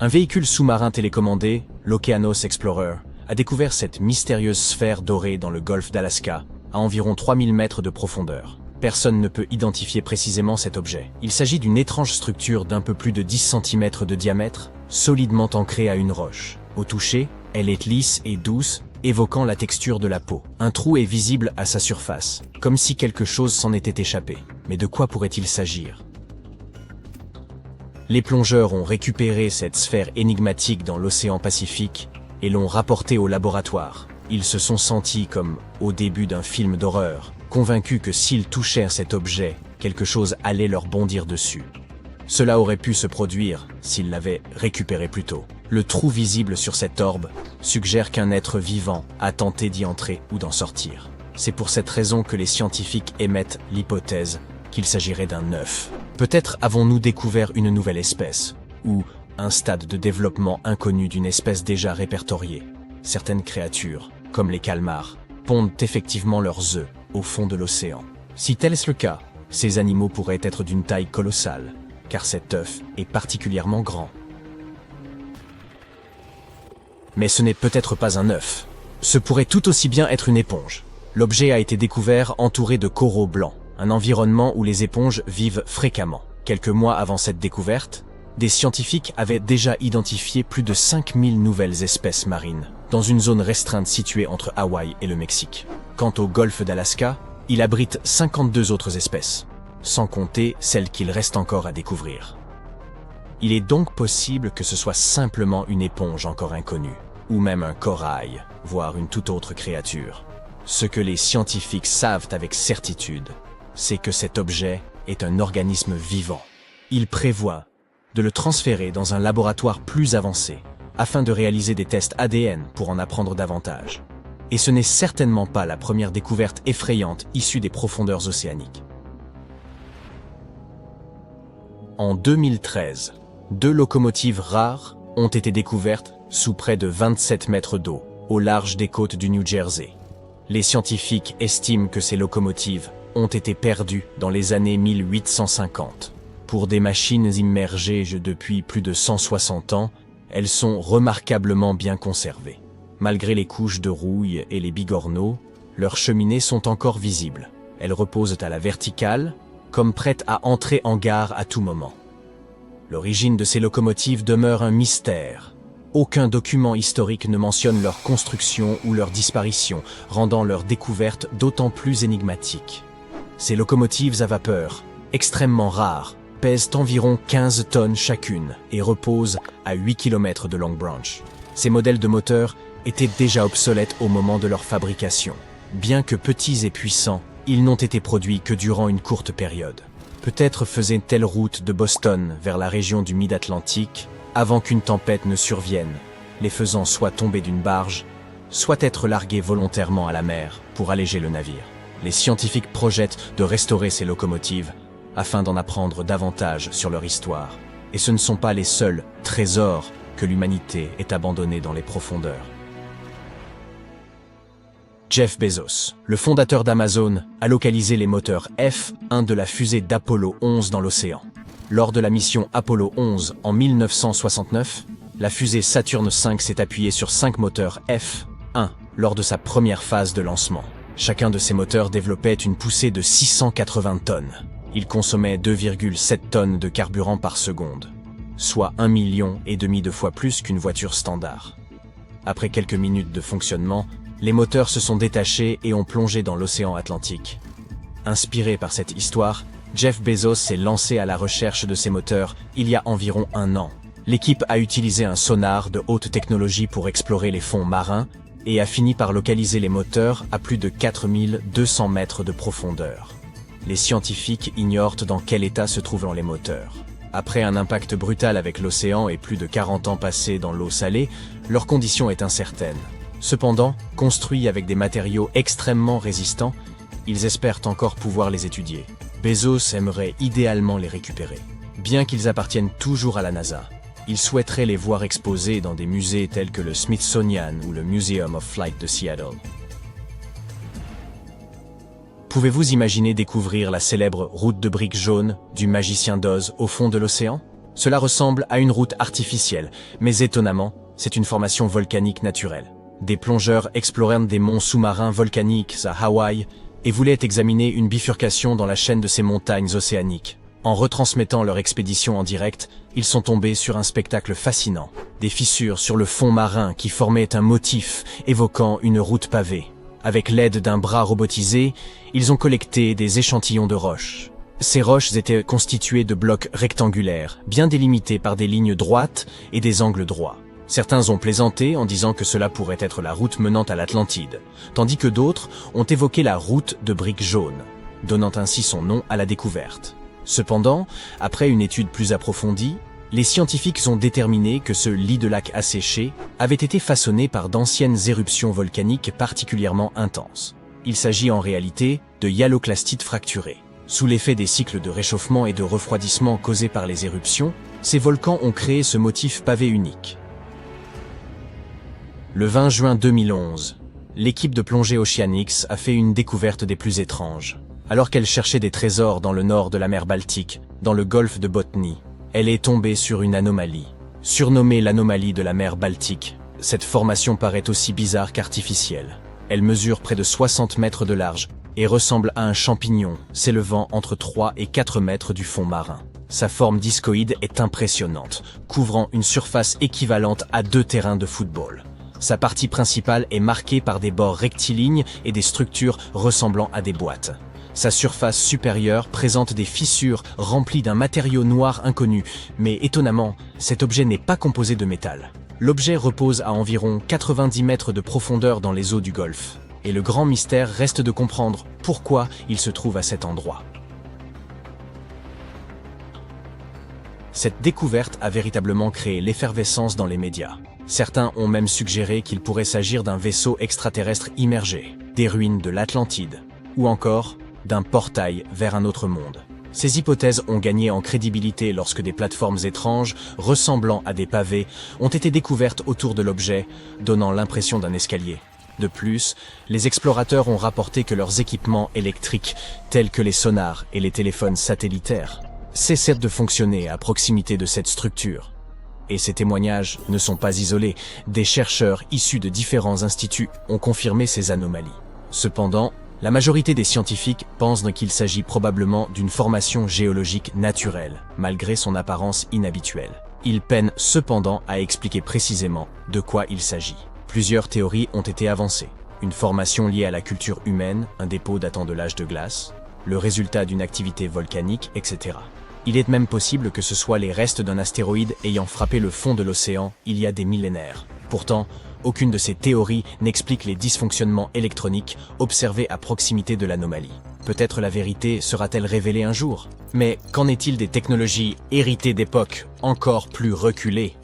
Un véhicule sous-marin télécommandé, l'Okeanos Explorer, a découvert cette mystérieuse sphère dorée dans le golfe d'Alaska, à environ 3000 mètres de profondeur. Personne ne peut identifier précisément cet objet. Il s'agit d'une étrange structure d'un peu plus de 10 cm de diamètre, solidement ancrée à une roche. Au toucher, elle est lisse et douce, évoquant la texture de la peau. Un trou est visible à sa surface, comme si quelque chose s'en était échappé. Mais de quoi pourrait-il s'agir? Les plongeurs ont récupéré cette sphère énigmatique dans l'océan Pacifique et l'ont rapportée au laboratoire. Ils se sont sentis comme au début d'un film d'horreur, convaincus que s'ils touchaient cet objet, quelque chose allait leur bondir dessus. Cela aurait pu se produire s'ils l'avaient récupéré plus tôt. Le trou visible sur cette orbe suggère qu'un être vivant a tenté d'y entrer ou d'en sortir. C'est pour cette raison que les scientifiques émettent l'hypothèse qu'il s'agirait d'un œuf. Peut-être avons-nous découvert une nouvelle espèce, ou un stade de développement inconnu d'une espèce déjà répertoriée. Certaines créatures, comme les calmars, pondent effectivement leurs œufs au fond de l'océan. Si tel est le cas, ces animaux pourraient être d'une taille colossale, car cet œuf est particulièrement grand. Mais ce n'est peut-être pas un œuf. Ce pourrait tout aussi bien être une éponge. L'objet a été découvert entouré de coraux blancs, un environnement où les éponges vivent fréquemment. Quelques mois avant cette découverte, des scientifiques avaient déjà identifié plus de 5000 nouvelles espèces marines, dans une zone restreinte située entre Hawaï et le Mexique. Quant au golfe d'Alaska, il abrite 52 autres espèces, sans compter celles qu'il reste encore à découvrir. Il est donc possible que ce soit simplement une éponge encore inconnue, ou même un corail, voire une toute autre créature. Ce que les scientifiques savent avec certitude, c'est que cet objet est un organisme vivant. Ils prévoient de le transférer dans un laboratoire plus avancé, afin de réaliser des tests ADN pour en apprendre davantage. Et ce n'est certainement pas la première découverte effrayante issue des profondeurs océaniques. En 2013, 2 locomotives rares ont été découvertes sous près de 27 mètres d'eau, au large des côtes du New Jersey. Les scientifiques estiment que ces locomotives ont été perdues dans les années 1850. Pour des machines immergées depuis plus de 160 ans, elles sont remarquablement bien conservées. Malgré les couches de rouille et les bigorneaux, leurs cheminées sont encore visibles. Elles reposent à la verticale, comme prêtes à entrer en gare à tout moment. L'origine de ces locomotives demeure un mystère. Aucun document historique ne mentionne leur construction ou leur disparition, rendant leur découverte d'autant plus énigmatique. Ces locomotives à vapeur, extrêmement rares, pèsent environ 15 tonnes chacune et reposent à 8 km de Long Branch. Ces modèles de moteurs étaient déjà obsolètes au moment de leur fabrication. Bien que petits et puissants, ils n'ont été produits que durant une courte période. Peut-être faisaient-elles route de Boston vers la région du Mid-Atlantique avant qu'une tempête ne survienne, les faisant soit tomber d'une barge, soit être larguées volontairement à la mer pour alléger le navire. Les scientifiques projettent de restaurer ces locomotives afin d'en apprendre davantage sur leur histoire. Et ce ne sont pas les seuls trésors que l'humanité ait abandonnés dans les profondeurs. Jeff Bezos, le fondateur d'Amazon, a localisé les moteurs F1 de la fusée d'Apollo 11 dans l'océan. Lors de la mission Apollo 11 en 1969, la fusée Saturn V s'est appuyée sur 5 moteurs F1 lors de sa première phase de lancement. Chacun de ces moteurs développait une poussée de 680 tonnes. Il consommait 2,7 tonnes de carburant par seconde, soit 1,5 million de fois plus qu'une voiture standard. Après quelques minutes de fonctionnement, les moteurs se sont détachés et ont plongé dans l'océan Atlantique. Inspiré par cette histoire, Jeff Bezos s'est lancé à la recherche de ces moteurs il y a environ 1 an. L'équipe a utilisé un sonar de haute technologie pour explorer les fonds marins et a fini par localiser les moteurs à plus de 4200 mètres de profondeur. Les scientifiques ignorent dans quel état se trouvent les moteurs. Après un impact brutal avec l'océan et plus de 40 ans passés dans l'eau salée, leur condition est incertaine. Cependant, construits avec des matériaux extrêmement résistants, ils espèrent encore pouvoir les étudier. Bezos aimerait idéalement les récupérer. Bien qu'ils appartiennent toujours à la NASA, il souhaiterait les voir exposés dans des musées tels que le Smithsonian ou le Museum of Flight de Seattle. Pouvez-vous imaginer découvrir la célèbre route de briques jaunes du magicien d'Oz au fond de l'océan? Cela ressemble à une route artificielle, mais étonnamment, c'est une formation volcanique naturelle. Des plongeurs explorèrent des monts sous-marins volcaniques à Hawaï et voulaient examiner une bifurcation dans la chaîne de ces montagnes océaniques. En retransmettant leur expédition en direct, ils sont tombés sur un spectacle fascinant. Des fissures sur le fond marin qui formaient un motif évoquant une route pavée. Avec l'aide d'un bras robotisé, ils ont collecté des échantillons de roches. Ces roches étaient constituées de blocs rectangulaires, bien délimités par des lignes droites et des angles droits. Certains ont plaisanté en disant que cela pourrait être la route menant à l'Atlantide, tandis que d'autres ont évoqué la route de briques jaunes, donnant ainsi son nom à la découverte. Cependant, après une étude plus approfondie, les scientifiques ont déterminé que ce lit de lac asséché avait été façonné par d'anciennes éruptions volcaniques particulièrement intenses. Il s'agit en réalité de hyaloclastites fracturées. Sous l'effet des cycles de réchauffement et de refroidissement causés par les éruptions, ces volcans ont créé ce motif pavé unique. Le 20 juin 2011, l'équipe de plongée Oceanics a fait une découverte des plus étranges. Alors qu'elle cherchait des trésors dans le nord de la mer Baltique, dans le golfe de Botnie, elle est tombée sur une anomalie. Surnommée l'anomalie de la mer Baltique, cette formation paraît aussi bizarre qu'artificielle. Elle mesure près de 60 mètres de large et ressemble à un champignon s'élevant entre 3 et 4 mètres du fond marin. Sa forme discoïde est impressionnante, couvrant une surface équivalente à 2 terrains de football. Sa partie principale est marquée par des bords rectilignes et des structures ressemblant à des boîtes. Sa surface supérieure présente des fissures remplies d'un matériau noir inconnu, mais étonnamment, cet objet n'est pas composé de métal. L'objet repose à environ 90 mètres de profondeur dans les eaux du Golfe, et le grand mystère reste de comprendre pourquoi il se trouve à cet endroit. Cette découverte a véritablement créé l'effervescence dans les médias. Certains ont même suggéré qu'il pourrait s'agir d'un vaisseau extraterrestre immergé, des ruines de l'Atlantide, ou encore d'un portail vers un autre monde. Ces hypothèses ont gagné en crédibilité lorsque des plateformes étranges, ressemblant à des pavés, ont été découvertes autour de l'objet, donnant l'impression d'un escalier. De plus, les explorateurs ont rapporté que leurs équipements électriques, tels que les sonars et les téléphones satellitaires, cessèrent de fonctionner à proximité de cette structure. Et ces témoignages ne sont pas isolés. Des chercheurs issus de différents instituts ont confirmé ces anomalies. Cependant, la majorité des scientifiques pensent qu'il s'agit probablement d'une formation géologique naturelle, malgré son apparence inhabituelle. Ils peinent cependant à expliquer précisément de quoi il s'agit. Plusieurs théories ont été avancées. Une formation liée à la culture humaine, un dépôt datant de l'âge de glace, le résultat d'une activité volcanique, etc. Il est même possible que ce soit les restes d'un astéroïde ayant frappé le fond de l'océan il y a des millénaires. Pourtant, aucune de ces théories n'explique les dysfonctionnements électroniques observés à proximité de l'anomalie. Peut-être la vérité sera-t-elle révélée un jour? Mais qu'en est-il des technologies héritées d'époques encore plus reculées?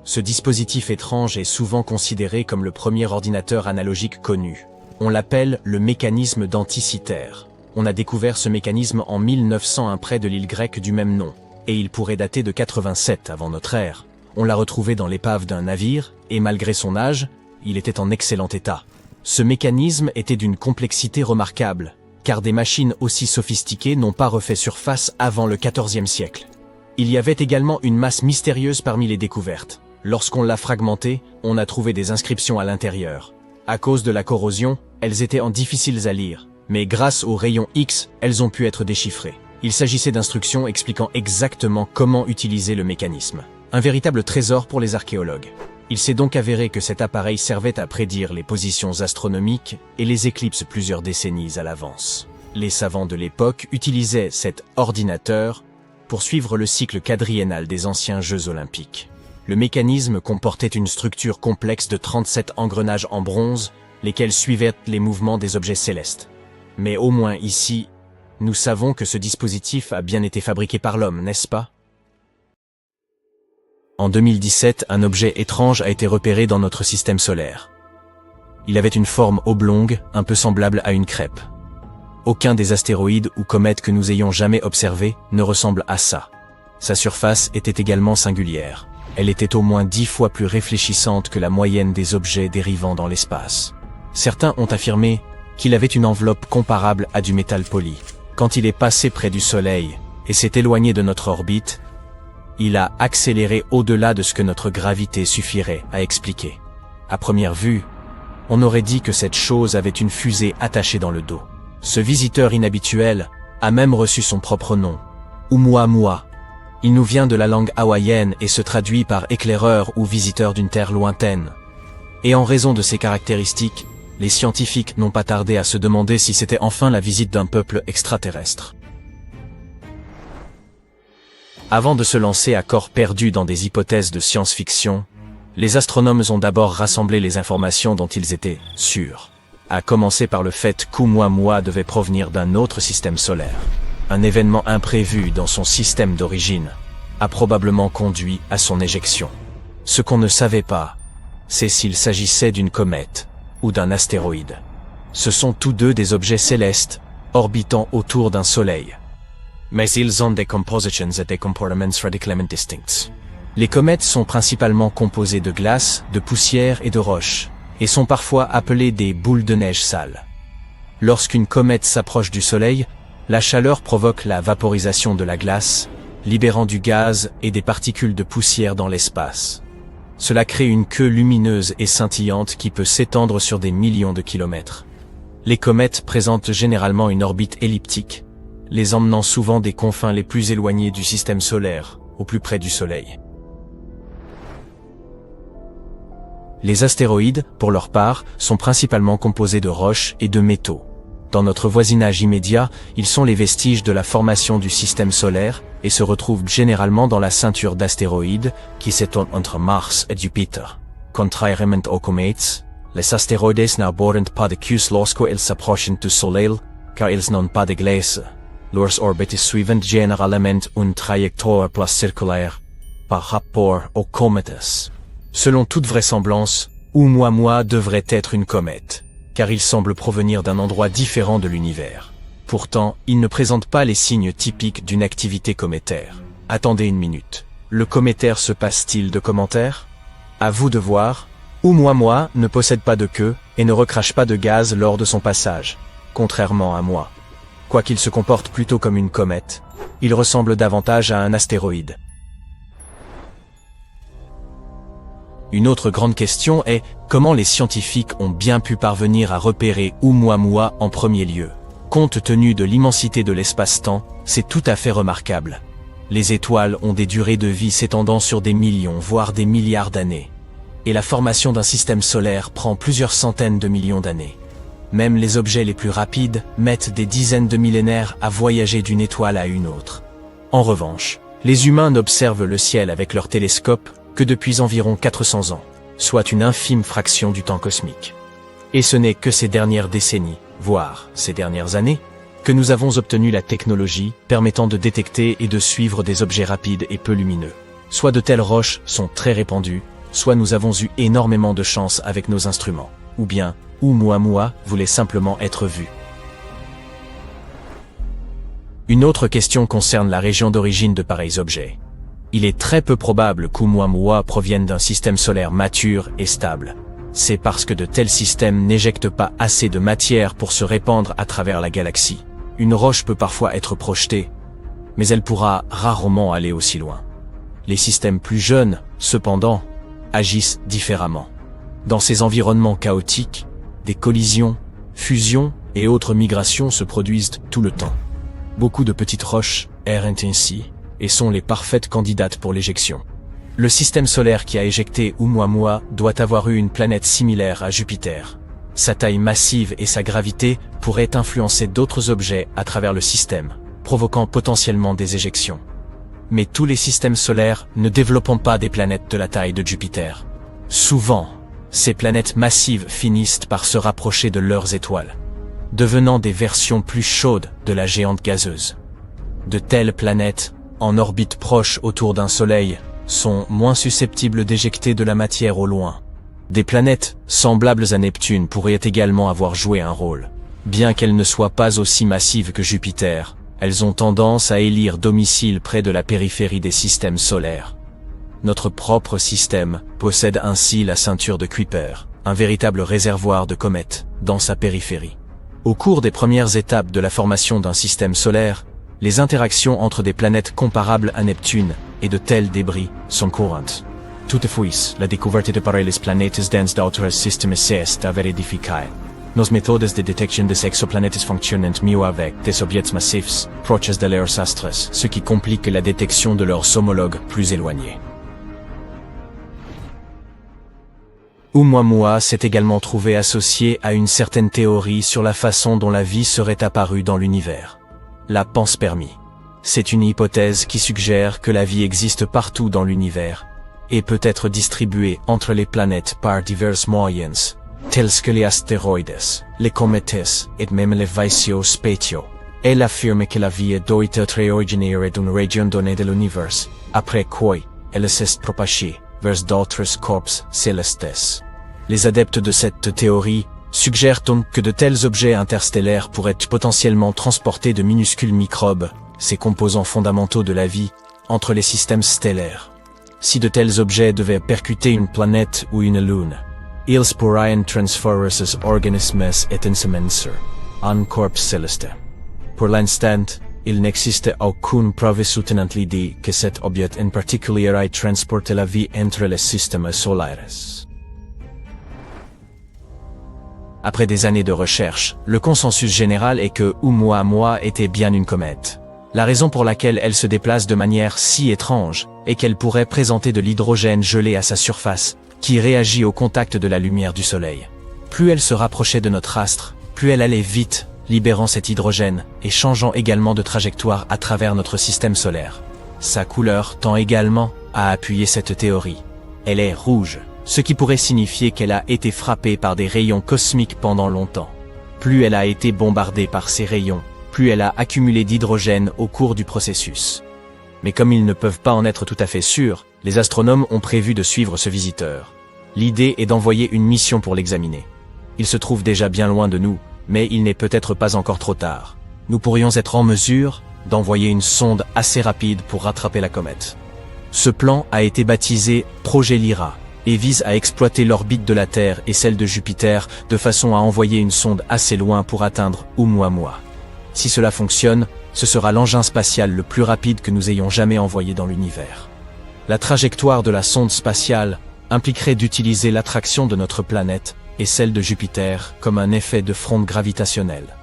Ce dispositif étrange est souvent considéré comme le premier ordinateur analogique connu. On l'appelle le mécanisme d'Anticythère. On a découvert ce mécanisme en 1901 près de l'île grecque du même nom, et il pourrait dater de 87 avant notre ère. On l'a retrouvé dans l'épave d'un navire, et malgré son âge, il était en excellent état. Ce mécanisme était d'une complexité remarquable, car des machines aussi sophistiquées n'ont pas refait surface avant le XIVe siècle. Il y avait également une masse mystérieuse parmi les découvertes. Lorsqu'on l'a fragmenté, on a trouvé des inscriptions à l'intérieur. À cause de la corrosion, elles étaient difficiles à lire, mais grâce aux rayons X, elles ont pu être déchiffrées. Il s'agissait d'instructions expliquant exactement comment utiliser le mécanisme. Un véritable trésor pour les archéologues. Il s'est donc avéré que cet appareil servait à prédire les positions astronomiques et les éclipses plusieurs décennies à l'avance. Les savants de l'époque utilisaient cet ordinateur pour suivre le cycle quadriennal des anciens Jeux olympiques. Le mécanisme comportait une structure complexe de 37 engrenages en bronze, lesquels suivaient les mouvements des objets célestes. Mais au moins ici, nous savons que ce dispositif a bien été fabriqué par l'homme, n'est-ce pas? En 2017, un objet étrange a été repéré dans notre système solaire. Il avait une forme oblongue, un peu semblable à une crêpe. Aucun des astéroïdes ou comètes que nous ayons jamais observés ne ressemble à ça. Sa surface était également singulière. Elle était au moins 10 fois plus réfléchissante que la moyenne des objets dérivant dans l'espace. Certains ont affirmé qu'il avait une enveloppe comparable à du métal poli. Quand il est passé près du Soleil et s'est éloigné de notre orbite, il a accéléré au-delà de ce que notre gravité suffirait à expliquer. À première vue, on aurait dit que cette chose avait une fusée attachée dans le dos. Ce visiteur inhabituel a même reçu son propre nom, Oumuamua. Il nous vient de la langue hawaïenne et se traduit par éclaireur ou visiteur d'une terre lointaine. Et en raison de ses caractéristiques, les scientifiques n'ont pas tardé à se demander si c'était enfin la visite d'un peuple extraterrestre. Avant de se lancer à corps perdu dans des hypothèses de science-fiction, les astronomes ont d'abord rassemblé les informations dont ils étaient sûrs, à commencer par le fait qu'Oumuamua devait provenir d'un autre système solaire. Un événement imprévu dans son système d'origine a probablement conduit à son éjection. Ce qu'on ne savait pas, c'est s'il s'agissait d'une comète ou d'un astéroïde. Ce sont tous deux des objets célestes orbitant autour d'un soleil. Mais ils ont des compositions et des comportements radicalement distincts. Les comètes sont principalement composées de glace, de poussière et de roches, et sont parfois appelées des boules de neige sales. Lorsqu'une comète s'approche du soleil, la chaleur provoque la vaporisation de la glace, libérant du gaz et des particules de poussière dans l'espace. Cela crée une queue lumineuse et scintillante qui peut s'étendre sur des millions de kilomètres. Les comètes présentent généralement une orbite elliptique, les emmenant souvent des confins les plus éloignés du système solaire, au plus près du Soleil. Les astéroïdes, pour leur part, sont principalement composés de roches et de métaux. Dans notre voisinage immédiat, ils sont les vestiges de la formation du système solaire et se retrouvent généralement dans la ceinture d'astéroïdes qui s'étend entre Mars et Jupiter. Contrairement aux comètes, les astéroïdes n'abordent pas de queue lorsqu'ils s'approchent du Soleil, car ils n'ont pas de glace. Leurs orbites suivent généralement une trajectoire plus circulaire par rapport aux comètes. Selon toute vraisemblance, Oumuamua devrait être une comète, car il semble provenir d'un endroit différent de l'univers. Pourtant, il ne présente pas les signes typiques d'une activité cométaire. Attendez une minute. Le cométaire se passe-t-il de commentaires? À vous de voir. Oumuamua ne possède pas de queue et ne recrache pas de gaz lors de son passage, contrairement à moi. Quoiqu'il se comporte plutôt comme une comète, il ressemble davantage à un astéroïde. Une autre grande question est comment les scientifiques ont bien pu parvenir à repérer Oumuamua en premier lieu. Compte tenu de l'immensité de l'espace-temps, c'est tout à fait remarquable. Les étoiles ont des durées de vie s'étendant sur des millions, voire des milliards d'années. Et la formation d'un système solaire prend plusieurs centaines de millions d'années. Même les objets les plus rapides mettent des dizaines de millénaires à voyager d'une étoile à une autre. En revanche, les humains n'observent le ciel avec leur télescope que depuis environ 400 ans, soit une infime fraction du temps cosmique. Et ce n'est que ces dernières décennies, voire ces dernières années, que nous avons obtenu la technologie permettant de détecter et de suivre des objets rapides et peu lumineux. Soit de telles roches sont très répandues, soit nous avons eu énormément de chance avec nos instruments, ou bien Oumuamua voulait simplement être vu. Une autre question concerne la région d'origine de pareils objets. Il est très peu probable qu'Oumuamua provienne d'un système solaire mature et stable. C'est parce que de tels systèmes n'éjectent pas assez de matière pour se répandre à travers la galaxie. Une roche peut parfois être projetée, mais elle pourra rarement aller aussi loin. Les systèmes plus jeunes, cependant, agissent différemment. Dans ces environnements chaotiques, des collisions, fusions et autres migrations se produisent tout le temps. Beaucoup de petites roches errent ainsi et sont les parfaites candidates pour l'éjection. Le système solaire qui a éjecté Oumuamua doit avoir eu une planète similaire à Jupiter. Sa taille massive et sa gravité pourraient influencer d'autres objets à travers le système, provoquant potentiellement des éjections. Mais tous les systèmes solaires ne développent pas des planètes de la taille de Jupiter. Souvent, ces planètes massives finissent par se rapprocher de leurs étoiles, devenant des versions plus chaudes de la géante gazeuse. De telles planètes, en orbite proche autour d'un soleil, sont moins susceptibles d'éjecter de la matière au loin. Des planètes semblables à Neptune pourraient également avoir joué un rôle. Bien qu'elles ne soient pas aussi massives que Jupiter, elles ont tendance à élire domicile près de la périphérie des systèmes solaires. Notre propre système possède ainsi la ceinture de Kuiper, un véritable réservoir de comètes, dans sa périphérie. Au cours des premières étapes de la formation d'un système solaire, Les interactions entre des planètes comparables à Neptune et de tels débris sont courantes. Toutefois, la découverte de pareilles planètes dans d'autres systèmes s'est avérée difficile. Nos méthodes de détection des exoplanètes fonctionnent mieux avec des objets massifs, proches de leurs astres, ce qui complique la détection de leurs homologues plus éloignés. Oumuamua s'est également trouvé associé à une certaine théorie sur la façon dont la vie serait apparue dans l'univers. La panspermie. C'est une hypothèse qui suggère que la vie existe partout dans l'univers et peut être distribuée entre les planètes par divers moyens, tels que les astéroïdes, les comètes et même les vaisseaux spatiaux. Elle affirme que la vie doit être originaire d'une région donnée de l'univers, après quoi elle s'est propagée vers d'autres corps célestes. Les adeptes de cette théorie suggèrent donc que de tels objets interstellaires pourraient potentiellement transporter de minuscules microbes, ces composants fondamentaux de la vie, entre les systèmes stellaires. Si de tels objets devaient percuter une planète ou une lune, ils pourraient transformer ces organismes et ensemencer un corps céleste. Pour l'instant, il n'existe aucune preuve soutenant l'idée que cet objet en particulier ait transporté la vie entre les systèmes solaires. Après des années de recherche, le consensus général est que Oumuamua était bien une comète. La raison pour laquelle elle se déplace de manière si étrange est qu'elle pourrait présenter de l'hydrogène gelé à sa surface, qui réagit au contact de la lumière du soleil. Plus elle se rapprochait de notre astre, plus elle allait vite, libérant cet hydrogène et changeant également de trajectoire à travers notre système solaire. Sa couleur tend également à appuyer cette théorie. Elle est rouge, ce qui pourrait signifier qu'elle a été frappée par des rayons cosmiques pendant longtemps. Plus elle a été bombardée par ces rayons, plus elle a accumulé d'hydrogène au cours du processus. Mais comme ils ne peuvent pas en être tout à fait sûrs, les astronomes ont prévu de suivre ce visiteur. L'idée est d'envoyer une mission pour l'examiner. Il se trouve déjà bien loin de nous, mais il n'est peut-être pas encore trop tard. Nous pourrions être en mesure d'envoyer une sonde assez rapide pour rattraper la comète. Ce plan a été baptisé Projet Lyra et vise à exploiter l'orbite de la Terre et celle de Jupiter de façon à envoyer une sonde assez loin pour atteindre Oumuamua. Si cela fonctionne, ce sera l'engin spatial le plus rapide que nous ayons jamais envoyé dans l'univers. La trajectoire de la sonde spatiale impliquerait d'utiliser l'attraction de notre planète et celle de Jupiter comme un effet de fronde gravitationnelle.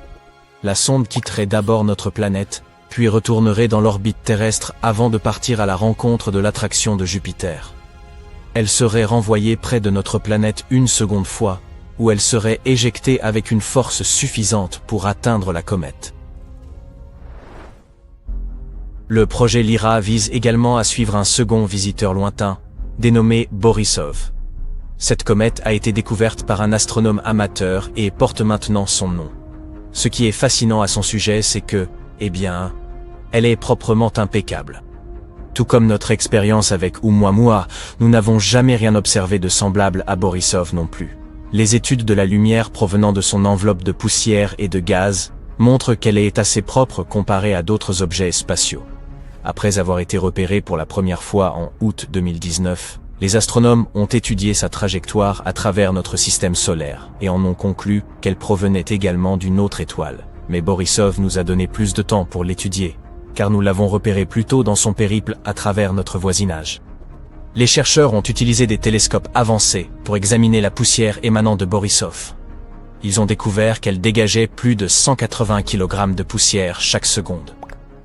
La sonde quitterait d'abord notre planète, puis retournerait dans l'orbite terrestre avant de partir à la rencontre de l'attraction de Jupiter. Elle serait renvoyée près de notre planète une seconde fois, où elle serait éjectée avec une force suffisante pour atteindre la comète. Le projet Lyra vise également à suivre un second visiteur lointain, dénommé Borisov. Cette comète a été découverte par un astronome amateur et porte maintenant son nom. Ce qui est fascinant à son sujet, c'est que, elle est proprement impeccable. Tout comme notre expérience avec Oumuamua, nous n'avons jamais rien observé de semblable à Borisov non plus. Les études de la lumière provenant de son enveloppe de poussière et de gaz montrent qu'elle est assez propre comparée à d'autres objets spatiaux. Après avoir été repérée pour la première fois en août 2019, les astronomes ont étudié sa trajectoire à travers notre système solaire et en ont conclu qu'elle provenait également d'une autre étoile. Mais Borisov nous a donné plus de temps pour l'étudier, car nous l'avons repéré plus tôt dans son périple à travers notre voisinage. Les chercheurs ont utilisé des télescopes avancés pour examiner la poussière émanant de Borisov. Ils ont découvert qu'elle dégageait plus de 180 kg de poussière chaque seconde.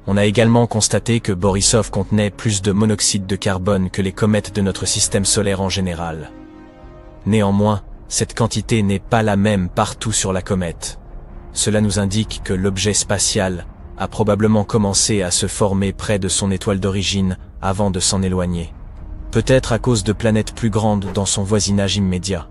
On a également constaté que Borisov contenait plus de monoxyde de carbone que les comètes de notre système solaire en général. Néanmoins, cette quantité n'est pas la même partout sur la comète. Cela nous indique que l'objet spatial a probablement commencé à se former près de son étoile d'origine avant de s'en éloigner. Peut-être à cause de planètes plus grandes dans son voisinage immédiat.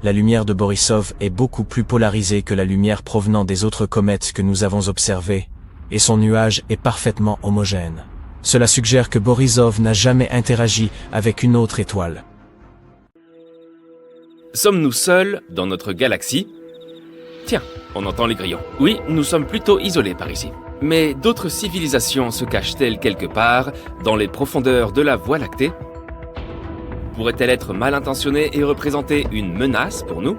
La lumière de Borisov est beaucoup plus polarisée que la lumière provenant des autres comètes que nous avons observées, et son nuage est parfaitement homogène. Cela suggère que Borisov n'a jamais interagi avec une autre étoile. Sommes-nous seuls dans notre galaxie ? Tiens, on entend les grillons. Oui, nous sommes plutôt isolés par ici. Mais d'autres civilisations se cachent-elles quelque part dans les profondeurs de la Voie lactée ? Pourrait-elle être mal intentionnée et représenter une menace pour nous ?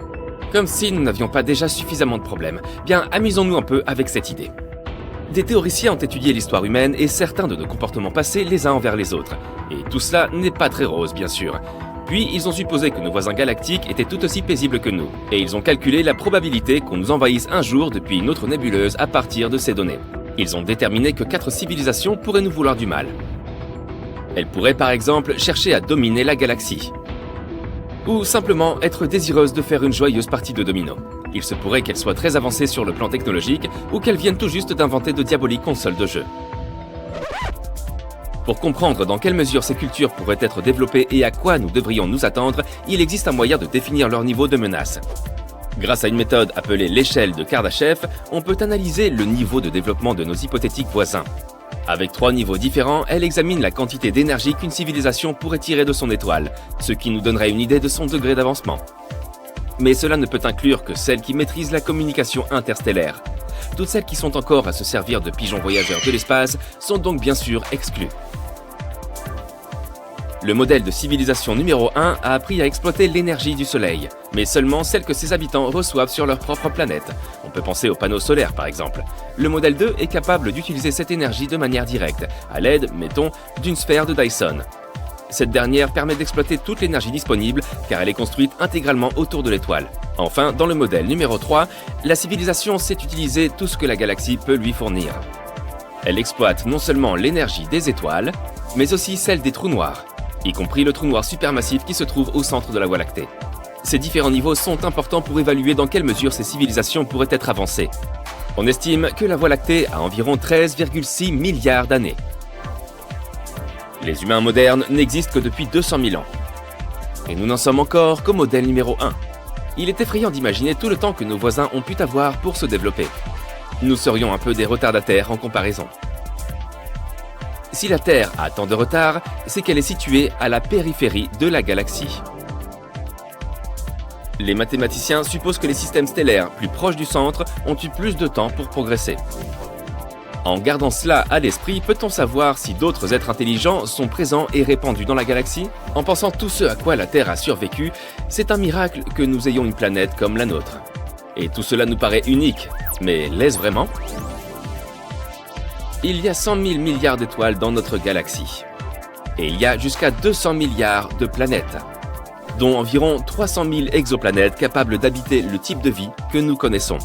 Comme si nous n'avions pas déjà suffisamment de problèmes. Bien, amusons-nous un peu avec cette idée. Des théoriciens ont étudié l'histoire humaine et certains de nos comportements passés les uns envers les autres. Et tout cela n'est pas très rose, bien sûr. Puis, ils ont supposé que nos voisins galactiques étaient tout aussi paisibles que nous. Et ils ont calculé la probabilité qu'on nous envahisse un jour depuis une autre nébuleuse à partir de ces données. Ils ont déterminé que 4 civilisations pourraient nous vouloir du mal. Elles pourraient par exemple chercher à dominer la galaxie. Ou simplement être désireuses de faire une joyeuse partie de domino. Il se pourrait qu'elles soient très avancées sur le plan technologique ou qu'elles viennent tout juste d'inventer de diaboliques consoles de jeux. Pour comprendre dans quelle mesure ces cultures pourraient être développées et à quoi nous devrions nous attendre, il existe un moyen de définir leur niveau de menace. Grâce à une méthode appelée l'échelle de Kardashev, on peut analyser le niveau de développement de nos hypothétiques voisins. Avec 3 niveaux différents, elle examine la quantité d'énergie qu'une civilisation pourrait tirer de son étoile, ce qui nous donnerait une idée de son degré d'avancement. Mais cela ne peut inclure que celles qui maîtrisent la communication interstellaire. Toutes celles qui sont encore à se servir de pigeons voyageurs de l'espace sont donc bien sûr exclues. Le modèle de civilisation numéro 1 a appris à exploiter l'énergie du Soleil, mais seulement celle que ses habitants reçoivent sur leur propre planète. On peut penser aux panneaux solaires par exemple. Le modèle 2 est capable d'utiliser cette énergie de manière directe, à l'aide, mettons, d'une sphère de Dyson. Cette dernière permet d'exploiter toute l'énergie disponible car elle est construite intégralement autour de l'étoile. Enfin, dans le modèle numéro 3, la civilisation sait utiliser tout ce que la galaxie peut lui fournir. Elle exploite non seulement l'énergie des étoiles, mais aussi celle des trous noirs, y compris le trou noir supermassif qui se trouve au centre de la Voie lactée. Ces différents niveaux sont importants pour évaluer dans quelle mesure ces civilisations pourraient être avancées. On estime que la Voie lactée a environ 13,6 milliards d'années. Les humains modernes n'existent que depuis 200 000 ans. Et nous n'en sommes encore qu'au modèle numéro 1. Il est effrayant d'imaginer tout le temps que nos voisins ont pu avoir pour se développer. Nous serions un peu des retardataires en comparaison. Si la Terre a tant de retard, c'est qu'elle est située à la périphérie de la galaxie. Les mathématiciens supposent que les systèmes stellaires plus proches du centre ont eu plus de temps pour progresser. En gardant cela à l'esprit, peut-on savoir si d'autres êtres intelligents sont présents et répandus dans la galaxie? En pensant tout ce à quoi la Terre a survécu, c'est un miracle que nous ayons une planète comme la nôtre. Et tout cela nous paraît unique, mais l'est-ce vraiment? Il y a 100 000 milliards d'étoiles dans notre galaxie. Et il y a jusqu'à 200 milliards de planètes, dont environ 300 000 exoplanètes capables d'habiter le type de vie que nous connaissons.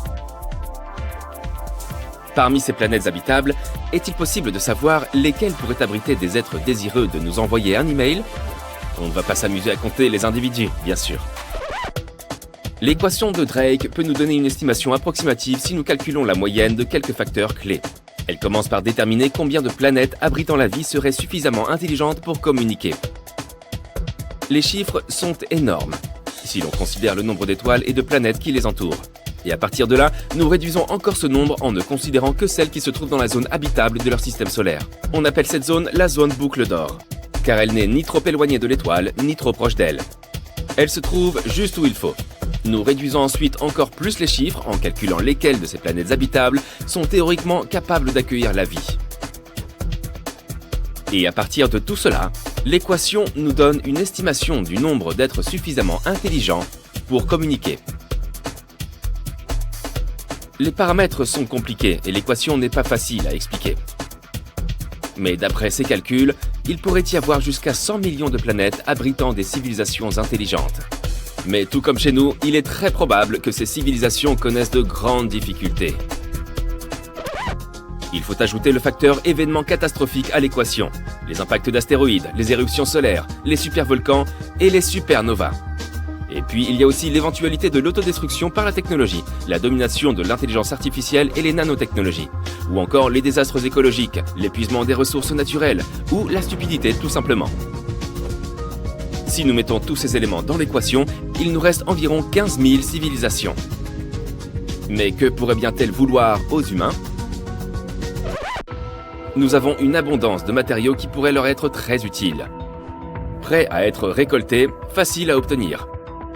Parmi ces planètes habitables, est-il possible de savoir lesquelles pourraient abriter des êtres désireux de nous envoyer un email? On ne va pas s'amuser à compter les individus, bien sûr. L'équation de Drake peut nous donner une estimation approximative si nous calculons la moyenne de quelques facteurs clés. Elle commence par déterminer combien de planètes abritant la vie seraient suffisamment intelligentes pour communiquer. Les chiffres sont énormes, si l'on considère le nombre d'étoiles et de planètes qui les entourent. Et à partir de là, nous réduisons encore ce nombre en ne considérant que celles qui se trouvent dans la zone habitable de leur système solaire. On appelle cette zone la zone boucle d'or, car elle n'est ni trop éloignée de l'étoile, ni trop proche d'elle. Elle se trouve juste où il faut. Nous réduisons ensuite encore plus les chiffres en calculant lesquelles de ces planètes habitables sont théoriquement capables d'accueillir la vie. Et à partir de tout cela, l'équation nous donne une estimation du nombre d'êtres suffisamment intelligents pour communiquer. Les paramètres sont compliqués et l'équation n'est pas facile à expliquer. Mais d'après ces calculs, il pourrait y avoir jusqu'à 100 millions de planètes abritant des civilisations intelligentes. Mais tout comme chez nous, il est très probable que ces civilisations connaissent de grandes difficultés. Il faut ajouter le facteur événement catastrophique à l'équation, les impacts d'astéroïdes, les éruptions solaires, les supervolcans et les supernovas. Et puis il y a aussi l'éventualité de l'autodestruction par la technologie, la domination de l'intelligence artificielle et les nanotechnologies, ou encore les désastres écologiques, l'épuisement des ressources naturelles, ou la stupidité tout simplement. Si nous mettons tous ces éléments dans l'équation, il nous reste environ 15 000 civilisations. Mais que pourraient bien-elles vouloir aux humains? Nous avons une abondance de matériaux qui pourraient leur être très utiles. Prêts à être récoltés, faciles à obtenir.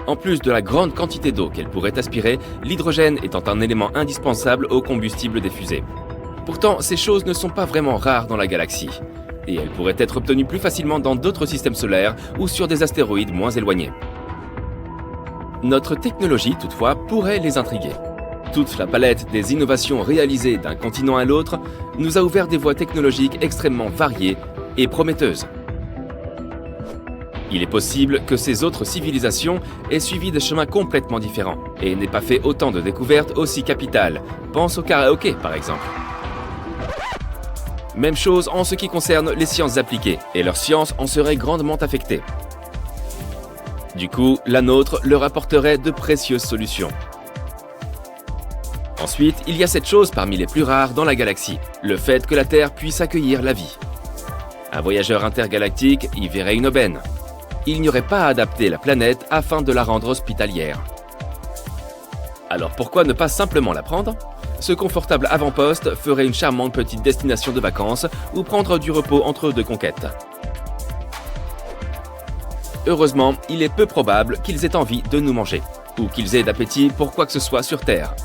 En plus de la grande quantité d'eau qu'elle pourrait aspirer, l'hydrogène étant un élément indispensable au combustible des fusées. Pourtant, ces choses ne sont pas vraiment rares dans la galaxie. Et elles pourraient être obtenues plus facilement dans d'autres systèmes solaires ou sur des astéroïdes moins éloignés. Notre technologie, toutefois, pourrait les intriguer. Toute la palette des innovations réalisées d'un continent à l'autre nous a ouvert des voies technologiques extrêmement variées et prometteuses. Il est possible que ces autres civilisations aient suivi des chemins complètement différents et n'aient pas fait autant de découvertes aussi capitales. Pense au karaoké par exemple. Même chose en ce qui concerne les sciences appliquées, et leurs sciences en seraient grandement affectées. Du coup, la nôtre leur apporterait de précieuses solutions. Ensuite, il y a cette chose parmi les plus rares dans la galaxie, le fait que la Terre puisse accueillir la vie. Un voyageur intergalactique y verrait une aubaine. Il n'y aurait pas à adapter la planète afin de la rendre hospitalière. Alors pourquoi ne pas simplement la prendre ? Ce confortable avant-poste ferait une charmante petite destination de vacances ou prendre du repos entre deux conquêtes. Heureusement, il est peu probable qu'ils aient envie de nous manger, ou qu'ils aient d'appétit pour quoi que ce soit sur Terre.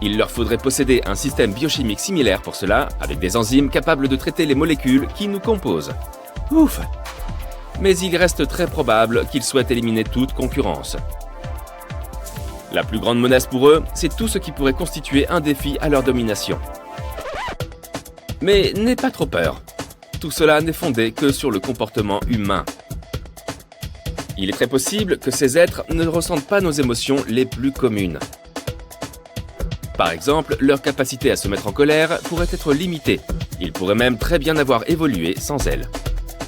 Il leur faudrait posséder un système biochimique similaire pour cela, avec des enzymes capables de traiter les molécules qui nous composent. Ouf! Mais il reste très probable qu'ils souhaitent éliminer toute concurrence. La plus grande menace pour eux, c'est tout ce qui pourrait constituer un défi à leur domination. Mais n'aie pas trop peur. Tout cela n'est fondé que sur le comportement humain. Il est très possible que ces êtres ne ressentent pas nos émotions les plus communes. Par exemple, leur capacité à se mettre en colère pourrait être limitée. Ils pourraient même très bien avoir évolué sans elle.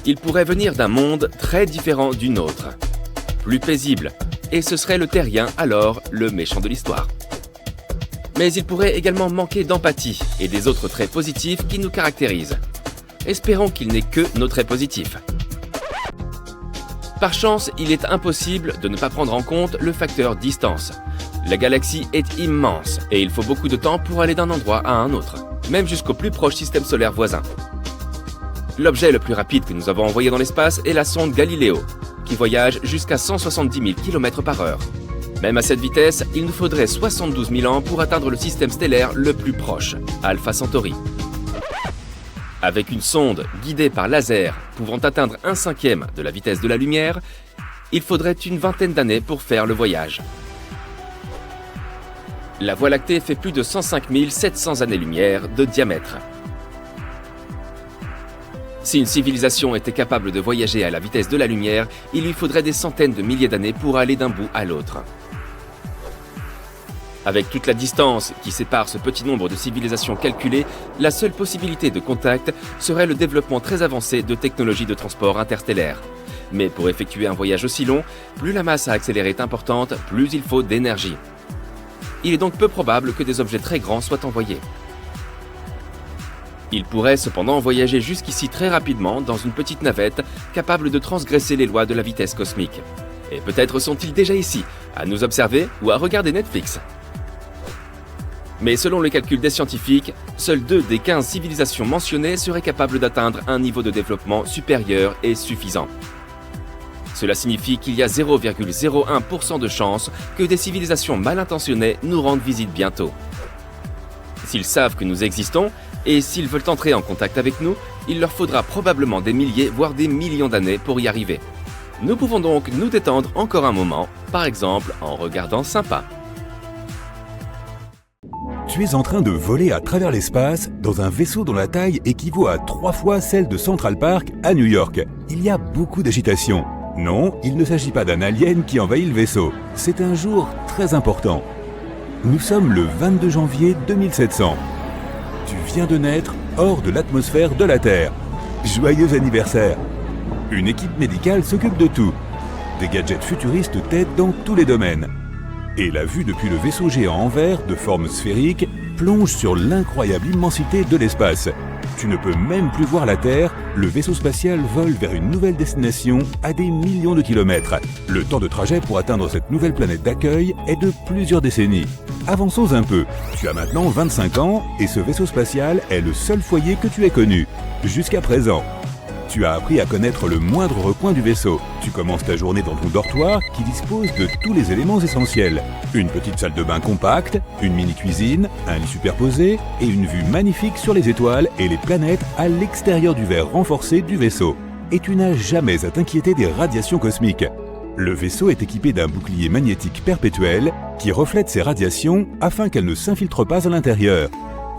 Ils pourraient venir d'un monde très différent du nôtre, plus paisible, et ce serait le terrien alors le méchant de l'histoire. Mais ils pourraient également manquer d'empathie et des autres traits positifs qui nous caractérisent. Espérons qu'il n'est que nos traits positifs. Par chance, il est impossible de ne pas prendre en compte le facteur distance. La galaxie est immense et il faut beaucoup de temps pour aller d'un endroit à un autre, même jusqu'au plus proche système solaire voisin. L'objet le plus rapide que nous avons envoyé dans l'espace est la sonde Galileo, qui voyage jusqu'à 170 000 km/h. Même à cette vitesse, il nous faudrait 72 000 ans pour atteindre le système stellaire le plus proche, Alpha Centauri. Avec une sonde guidée par laser pouvant atteindre 1/5 de la vitesse de la lumière, il faudrait une vingtaine d'années pour faire le voyage. La Voie lactée fait plus de 105 700 années-lumière de diamètre. Si une civilisation était capable de voyager à la vitesse de la lumière, il lui faudrait des centaines de milliers d'années pour aller d'un bout à l'autre. Avec toute la distance qui sépare ce petit nombre de civilisations calculées, la seule possibilité de contact serait le développement très avancé de technologies de transport interstellaire. Mais pour effectuer un voyage aussi long, plus la masse à accélérer est importante, plus il faut d'énergie. Il est donc peu probable que des objets très grands soient envoyés. Ils pourraient cependant voyager jusqu'ici très rapidement dans une petite navette capable de transgresser les lois de la vitesse cosmique. Et peut-être sont-ils déjà ici, à nous observer ou à regarder Netflix. Mais selon le calcul des scientifiques, seules 2 des 15 civilisations mentionnées seraient capables d'atteindre un niveau de développement supérieur et suffisant. Cela signifie qu'il y a 0,01% de chances que des civilisations mal intentionnées nous rendent visite bientôt. S'ils savent que nous existons, et s'ils veulent entrer en contact avec nous, il leur faudra probablement des milliers, voire des millions d'années pour y arriver. Nous pouvons donc nous détendre encore un moment, par exemple en regardant Sympa. Tu es en train de voler à travers l'espace dans un vaisseau dont la taille équivaut à 3 fois celle de Central Park à New York. Il y a beaucoup d'agitation. Non, il ne s'agit pas d'un alien qui envahit le vaisseau. C'est un jour très important. Nous sommes le 22 janvier 2700. Tu viens de naître hors de l'atmosphère de la Terre. Joyeux anniversaire! Une équipe médicale s'occupe de tout. Des gadgets futuristes t'aident dans tous les domaines. Et la vue depuis le vaisseau géant en verre de forme sphérique plonge sur l'incroyable immensité de l'espace. Tu ne peux même plus voir la Terre, le vaisseau spatial vole vers une nouvelle destination à des millions de kilomètres. Le temps de trajet pour atteindre cette nouvelle planète d'accueil est de plusieurs décennies. Avançons un peu. Tu as maintenant 25 ans et ce vaisseau spatial est le seul foyer que tu aies connu, jusqu'à présent. Tu as appris à connaître le moindre recoin du vaisseau. Tu commences ta journée dans ton dortoir qui dispose de tous les éléments essentiels. Une petite salle de bain compacte, une mini-cuisine, un lit superposé et une vue magnifique sur les étoiles et les planètes à l'extérieur du verre renforcé du vaisseau. Et tu n'as jamais à t'inquiéter des radiations cosmiques. Le vaisseau est équipé d'un bouclier magnétique perpétuel qui reflète ces radiations afin qu'elles ne s'infiltrent pas à l'intérieur.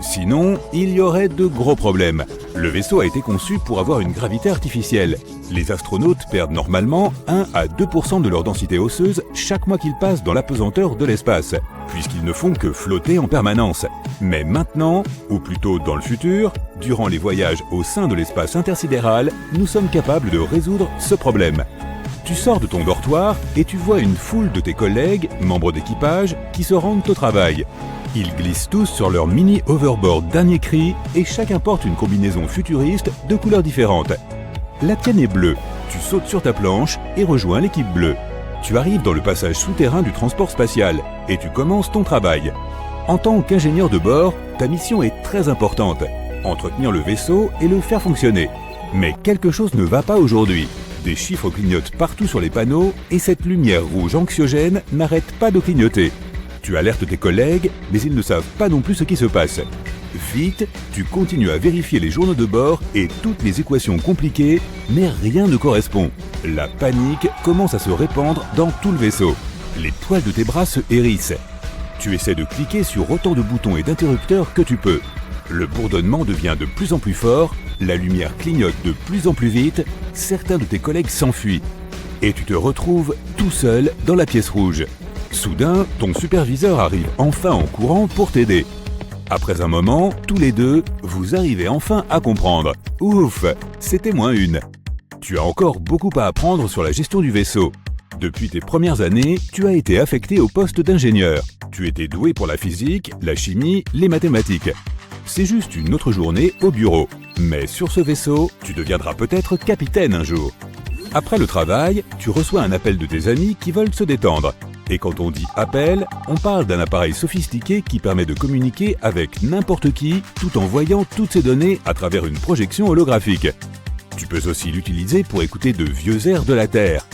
Sinon, il y aurait de gros problèmes. Le vaisseau a été conçu pour avoir une gravité artificielle. Les astronautes perdent normalement 1 à 2% de leur densité osseuse chaque mois qu'ils passent dans l'apesanteur de l'espace, puisqu'ils ne font que flotter en permanence. Mais maintenant, ou plutôt dans le futur, durant les voyages au sein de l'espace intersidéral, nous sommes capables de résoudre ce problème. Tu sors de ton dortoir et tu vois une foule de tes collègues, membres d'équipage, qui se rendent au travail. Ils glissent tous sur leur mini hoverboard dernier cri et chacun porte une combinaison futuriste de couleurs différentes. La tienne est bleue, tu sautes sur ta planche et rejoins l'équipe bleue. Tu arrives dans le passage souterrain du transport spatial et tu commences ton travail. En tant qu'ingénieur de bord, ta mission est très importante, entretenir le vaisseau et le faire fonctionner. Mais quelque chose ne va pas aujourd'hui. Des chiffres clignotent partout sur les panneaux et cette lumière rouge anxiogène n'arrête pas de clignoter. Tu alertes tes collègues, mais ils ne savent pas non plus ce qui se passe. Vite, tu continues à vérifier les journaux de bord et toutes les équations compliquées, mais rien ne correspond. La panique commence à se répandre dans tout le vaisseau. Les poils de tes bras se hérissent. Tu essaies de cliquer sur autant de boutons et d'interrupteurs que tu peux. Le bourdonnement devient de plus en plus fort, la lumière clignote de plus en plus vite, certains de tes collègues s'enfuient. Et tu te retrouves tout seul dans la pièce rouge. Soudain, ton superviseur arrive enfin en courant pour t'aider. Après un moment, tous les deux, vous arrivez enfin à comprendre. Ouf, c'était -1. Tu as encore beaucoup à apprendre sur la gestion du vaisseau. Depuis tes premières années, tu as été affecté au poste d'ingénieur. Tu étais doué pour la physique, la chimie, les mathématiques. C'est juste une autre journée au bureau. Mais sur ce vaisseau, tu deviendras peut-être capitaine un jour. Après le travail, tu reçois un appel de tes amis qui veulent se détendre. Et quand on dit appel, on parle d'un appareil sophistiqué qui permet de communiquer avec n'importe qui tout en voyant toutes ces données à travers une projection holographique. Tu peux aussi l'utiliser pour écouter de vieux airs de la Terre.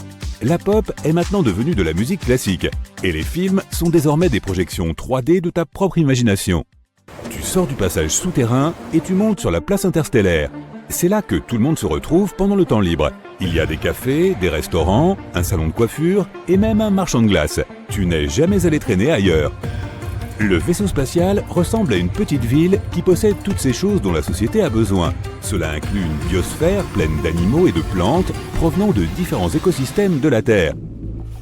La pop est maintenant devenue de la musique classique et les films sont désormais des projections 3D de ta propre imagination. Tu sors du passage souterrain et tu montes sur la place interstellaire. C'est là que tout le monde se retrouve pendant le temps libre. Il y a des cafés, des restaurants, un salon de coiffure et même un marchand de glace. Tu n'es jamais allé traîner ailleurs. Le vaisseau spatial ressemble à une petite ville qui possède toutes ces choses dont la société a besoin. Cela inclut une biosphère pleine d'animaux et de plantes provenant de différents écosystèmes de la Terre.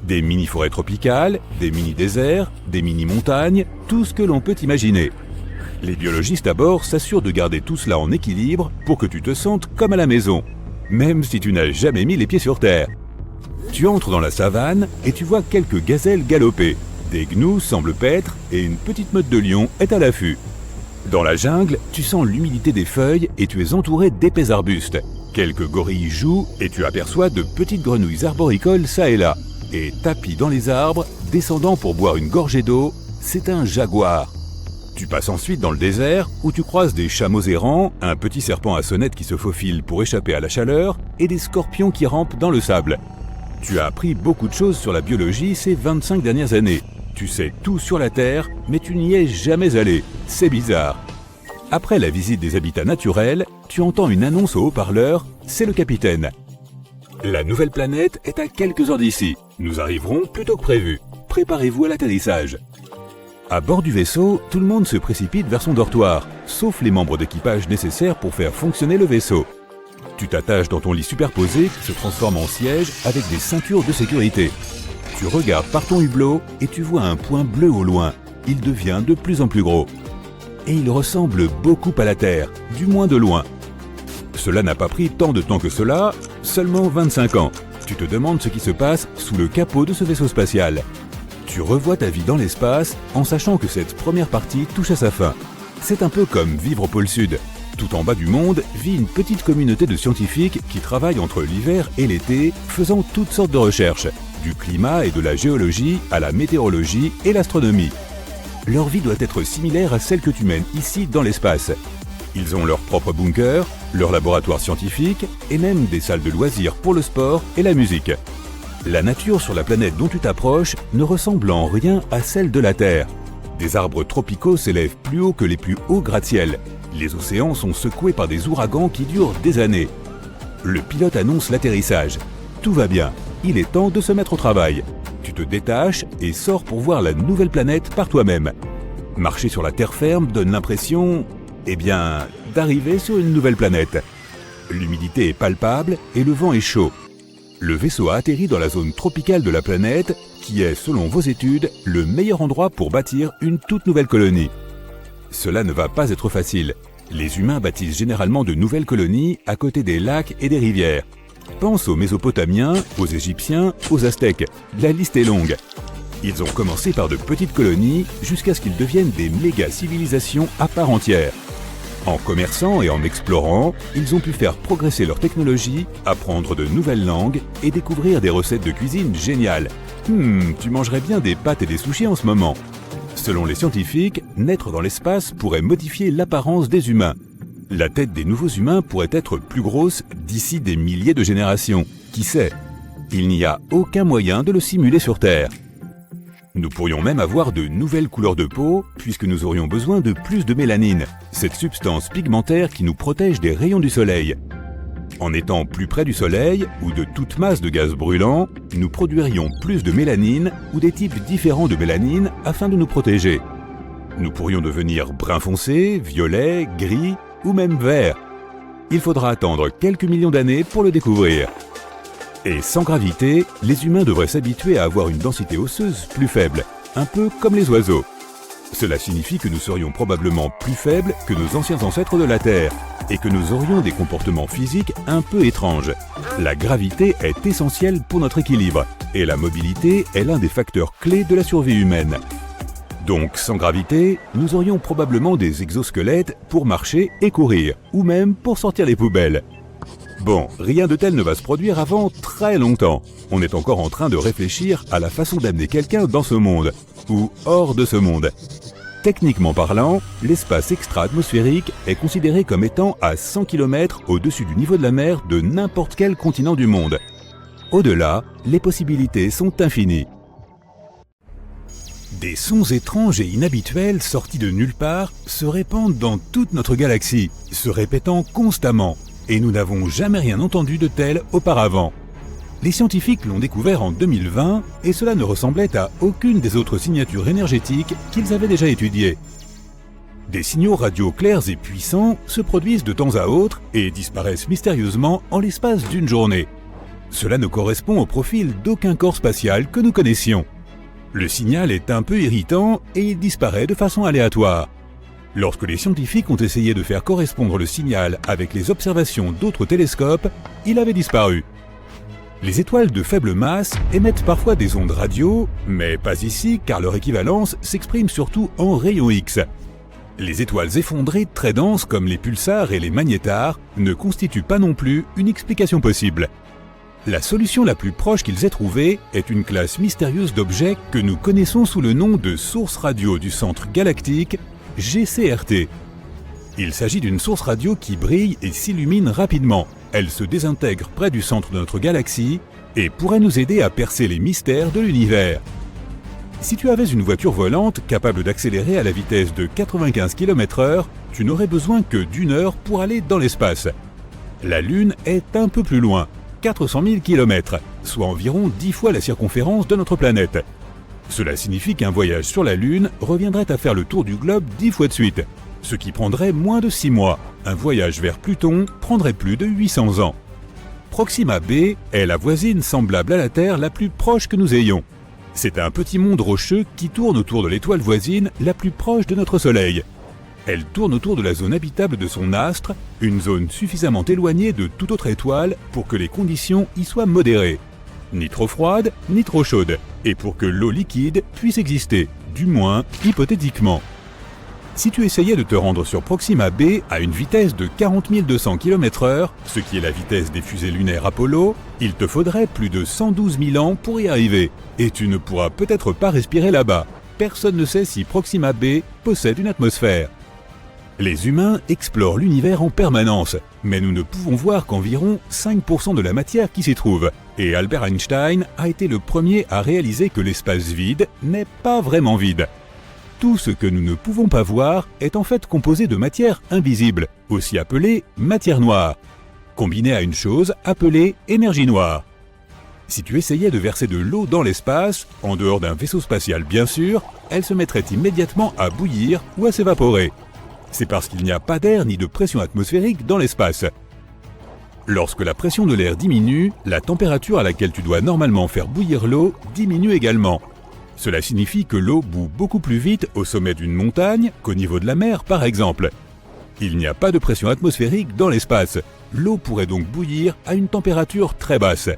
Des mini-forêts tropicales, des mini-déserts, des mini-montagnes, tout ce que l'on peut imaginer. Les biologistes à bord s'assurent de garder tout cela en équilibre pour que tu te sentes comme à la maison, même si tu n'as jamais mis les pieds sur Terre. Tu entres dans la savane et tu vois quelques gazelles galoper. Des gnous semblent paître et une petite meute de lions est à l'affût. Dans la jungle, tu sens l'humidité des feuilles et tu es entouré d'épais arbustes. Quelques gorilles jouent et tu aperçois de petites grenouilles arboricoles ça et là. Et tapis dans les arbres, descendant pour boire une gorgée d'eau, c'est un jaguar. Tu passes ensuite dans le désert où tu croises des chameaux errants, un petit serpent à sonnette qui se faufile pour échapper à la chaleur et des scorpions qui rampent dans le sable. Tu as appris beaucoup de choses sur la biologie ces 25 dernières années. Tu sais tout sur la Terre, mais tu n'y es jamais allé. C'est bizarre. Après la visite des habitats naturels, tu entends une annonce au haut-parleur, c'est le capitaine. La nouvelle planète est à quelques heures d'ici. Nous arriverons plus tôt que prévu. Préparez-vous à l'atterrissage. À bord du vaisseau, tout le monde se précipite vers son dortoir, sauf les membres d'équipage nécessaires pour faire fonctionner le vaisseau. Tu t'attaches dans ton lit superposé qui se transforme en siège avec des ceintures de sécurité. Tu regardes par ton hublot et tu vois un point bleu au loin. Il devient de plus en plus gros. Et il ressemble beaucoup à la Terre, du moins de loin. Cela n'a pas pris tant de temps que cela, seulement 25 ans. Tu te demandes ce qui se passe sous le capot de ce vaisseau spatial. Tu revois ta vie dans l'espace en sachant que cette première partie touche à sa fin. C'est un peu comme vivre au pôle Sud. Tout en bas du monde vit une petite communauté de scientifiques qui travaillent entre l'hiver et l'été, faisant toutes sortes de recherches, du climat et de la géologie à la météorologie et l'astronomie. Leur vie doit être similaire à celle que tu mènes ici dans l'espace. Ils ont leur propre bunker, leur laboratoire scientifique et même des salles de loisirs pour le sport et la musique. La nature sur la planète dont tu t'approches ne ressemble en rien à celle de la Terre. Des arbres tropicaux s'élèvent plus haut que les plus hauts gratte-ciel. Les océans sont secoués par des ouragans qui durent des années. Le pilote annonce l'atterrissage. Tout va bien, il est temps de se mettre au travail. Tu tu te détaches et sors pour voir la nouvelle planète par toi-même. Marcher sur la terre ferme donne l'impression, d'arriver sur une nouvelle planète. L'humidité est palpable et le vent est chaud. Le vaisseau a atterri dans la zone tropicale de la planète, qui est, selon vos études, le meilleur endroit pour bâtir une toute nouvelle colonie. Cela ne va pas être facile. Les humains bâtissent généralement de nouvelles colonies à côté des lacs et des rivières. Pense aux Mésopotamiens, aux Égyptiens, aux Aztèques. La liste est longue. Ils ont commencé par de petites colonies jusqu'à ce qu'ils deviennent des méga-civilisations à part entière. En commerçant et en explorant, ils ont pu faire progresser leur technologie, apprendre de nouvelles langues et découvrir des recettes de cuisine géniales. Tu mangerais bien des pâtes et des sushis en ce moment. Selon les scientifiques, naître dans l'espace pourrait modifier l'apparence des humains. La tête des nouveaux humains pourrait être plus grosse d'ici des milliers de générations. Qui sait? Il n'y a aucun moyen de le simuler sur Terre. Nous pourrions même avoir de nouvelles couleurs de peau, puisque nous aurions besoin de plus de mélanine, cette substance pigmentaire qui nous protège des rayons du soleil. En étant plus près du soleil, ou de toute masse de gaz brûlant, nous produirions plus de mélanine ou des types différents de mélanine afin de nous protéger. Nous pourrions devenir brun foncé, violet, gris ou même vert. Il faudra attendre quelques millions d'années pour le découvrir. Et sans gravité, les humains devraient s'habituer à avoir une densité osseuse plus faible, un peu comme les oiseaux. Cela signifie que nous serions probablement plus faibles que nos anciens ancêtres de la Terre, et que nous aurions des comportements physiques un peu étranges. La gravité est essentielle pour notre équilibre, et la mobilité est l'un des facteurs clés de la survie humaine. Donc sans gravité, nous aurions probablement des exosquelettes pour marcher et courir, ou même pour sortir les poubelles. Bon, rien de tel ne va se produire avant très longtemps. On est encore en train de réfléchir à la façon d'amener quelqu'un dans ce monde, ou hors de ce monde. Techniquement parlant, l'espace extra-atmosphérique est considéré comme étant à 100 km au-dessus du niveau de la mer de n'importe quel continent du monde. Au-delà, les possibilités sont infinies. Des sons étranges et inhabituels sortis de nulle part se répandent dans toute notre galaxie, se répétant constamment, et nous n'avons jamais rien entendu de tel auparavant. Les scientifiques l'ont découvert en 2020 et cela ne ressemblait à aucune des autres signatures énergétiques qu'ils avaient déjà étudiées. Des signaux radio clairs et puissants se produisent de temps à autre et disparaissent mystérieusement en l'espace d'une journée. Cela ne correspond au profil d'aucun corps spatial que nous connaissions. Le signal est un peu irritant et il disparaît de façon aléatoire. Lorsque les scientifiques ont essayé de faire correspondre le signal avec les observations d'autres télescopes, il avait disparu. Les étoiles de faible masse émettent parfois des ondes radio, mais pas ici car leur équivalence s'exprime surtout en rayons X. Les étoiles effondrées très denses comme les pulsars et les magnétars ne constituent pas non plus une explication possible. La solution la plus proche qu'ils aient trouvée est une classe mystérieuse d'objets que nous connaissons sous le nom de source radio du centre galactique, GCRT. Il s'agit d'une source radio qui brille et s'illumine rapidement. Elle se désintègre près du centre de notre galaxie et pourrait nous aider à percer les mystères de l'univers. Si tu avais une voiture volante capable d'accélérer à la vitesse de 95 km/h, tu n'aurais besoin que d'1 heure pour aller dans l'espace. La Lune est un peu plus loin, 400 000 km, soit environ 10 fois la circonférence de notre planète. Cela signifie qu'un voyage sur la Lune reviendrait à faire le tour du globe 10 fois de suite, ce qui prendrait moins de 6 mois. Un voyage vers Pluton prendrait plus de 800 ans. Proxima b est la voisine semblable à la Terre la plus proche que nous ayons. C'est un petit monde rocheux qui tourne autour de l'étoile voisine la plus proche de notre Soleil. Elle tourne autour de la zone habitable de son astre, une zone suffisamment éloignée de toute autre étoile pour que les conditions y soient modérées. Ni trop froide, ni trop chaude, et pour que l'eau liquide puisse exister, du moins hypothétiquement. Si tu essayais de te rendre sur Proxima b à une vitesse de 40 200 km/h, ce qui est la vitesse des fusées lunaires Apollo, il te faudrait plus de 112 000 ans pour y arriver, et tu ne pourras peut-être pas respirer là-bas. Personne ne sait si Proxima b possède une atmosphère. Les humains explorent l'univers en permanence, mais nous ne pouvons voir qu'environ 5% de la matière qui s'y trouve, et Albert Einstein a été le premier à réaliser que l'espace vide n'est pas vraiment vide. Tout ce que nous ne pouvons pas voir est en fait composé de matière invisible, aussi appelée matière noire, combinée à une chose appelée énergie noire. Si tu essayais de verser de l'eau dans l'espace, en dehors d'un vaisseau spatial bien sûr, elle se mettrait immédiatement à bouillir ou à s'évaporer. C'est parce qu'il n'y a pas d'air ni de pression atmosphérique dans l'espace. Lorsque la pression de l'air diminue, la température à laquelle tu dois normalement faire bouillir l'eau diminue également. Cela signifie que l'eau bout beaucoup plus vite au sommet d'une montagne qu'au niveau de la mer par exemple. Il n'y a pas de pression atmosphérique dans l'espace. L'eau pourrait donc bouillir à une température très basse.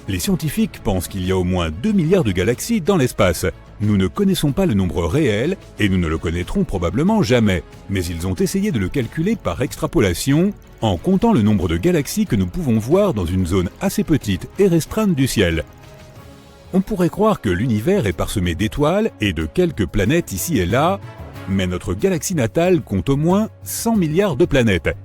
Les scientifiques pensent qu'il y a au moins 2 milliards de galaxies dans l'espace. Nous ne connaissons pas le nombre réel et nous ne le connaîtrons probablement jamais, mais ils ont essayé de le calculer par extrapolation en comptant le nombre de galaxies que nous pouvons voir dans une zone assez petite et restreinte du ciel. On pourrait croire que l'univers est parsemé d'étoiles et de quelques planètes ici et là, mais notre galaxie natale compte au moins 100 milliards de planètes.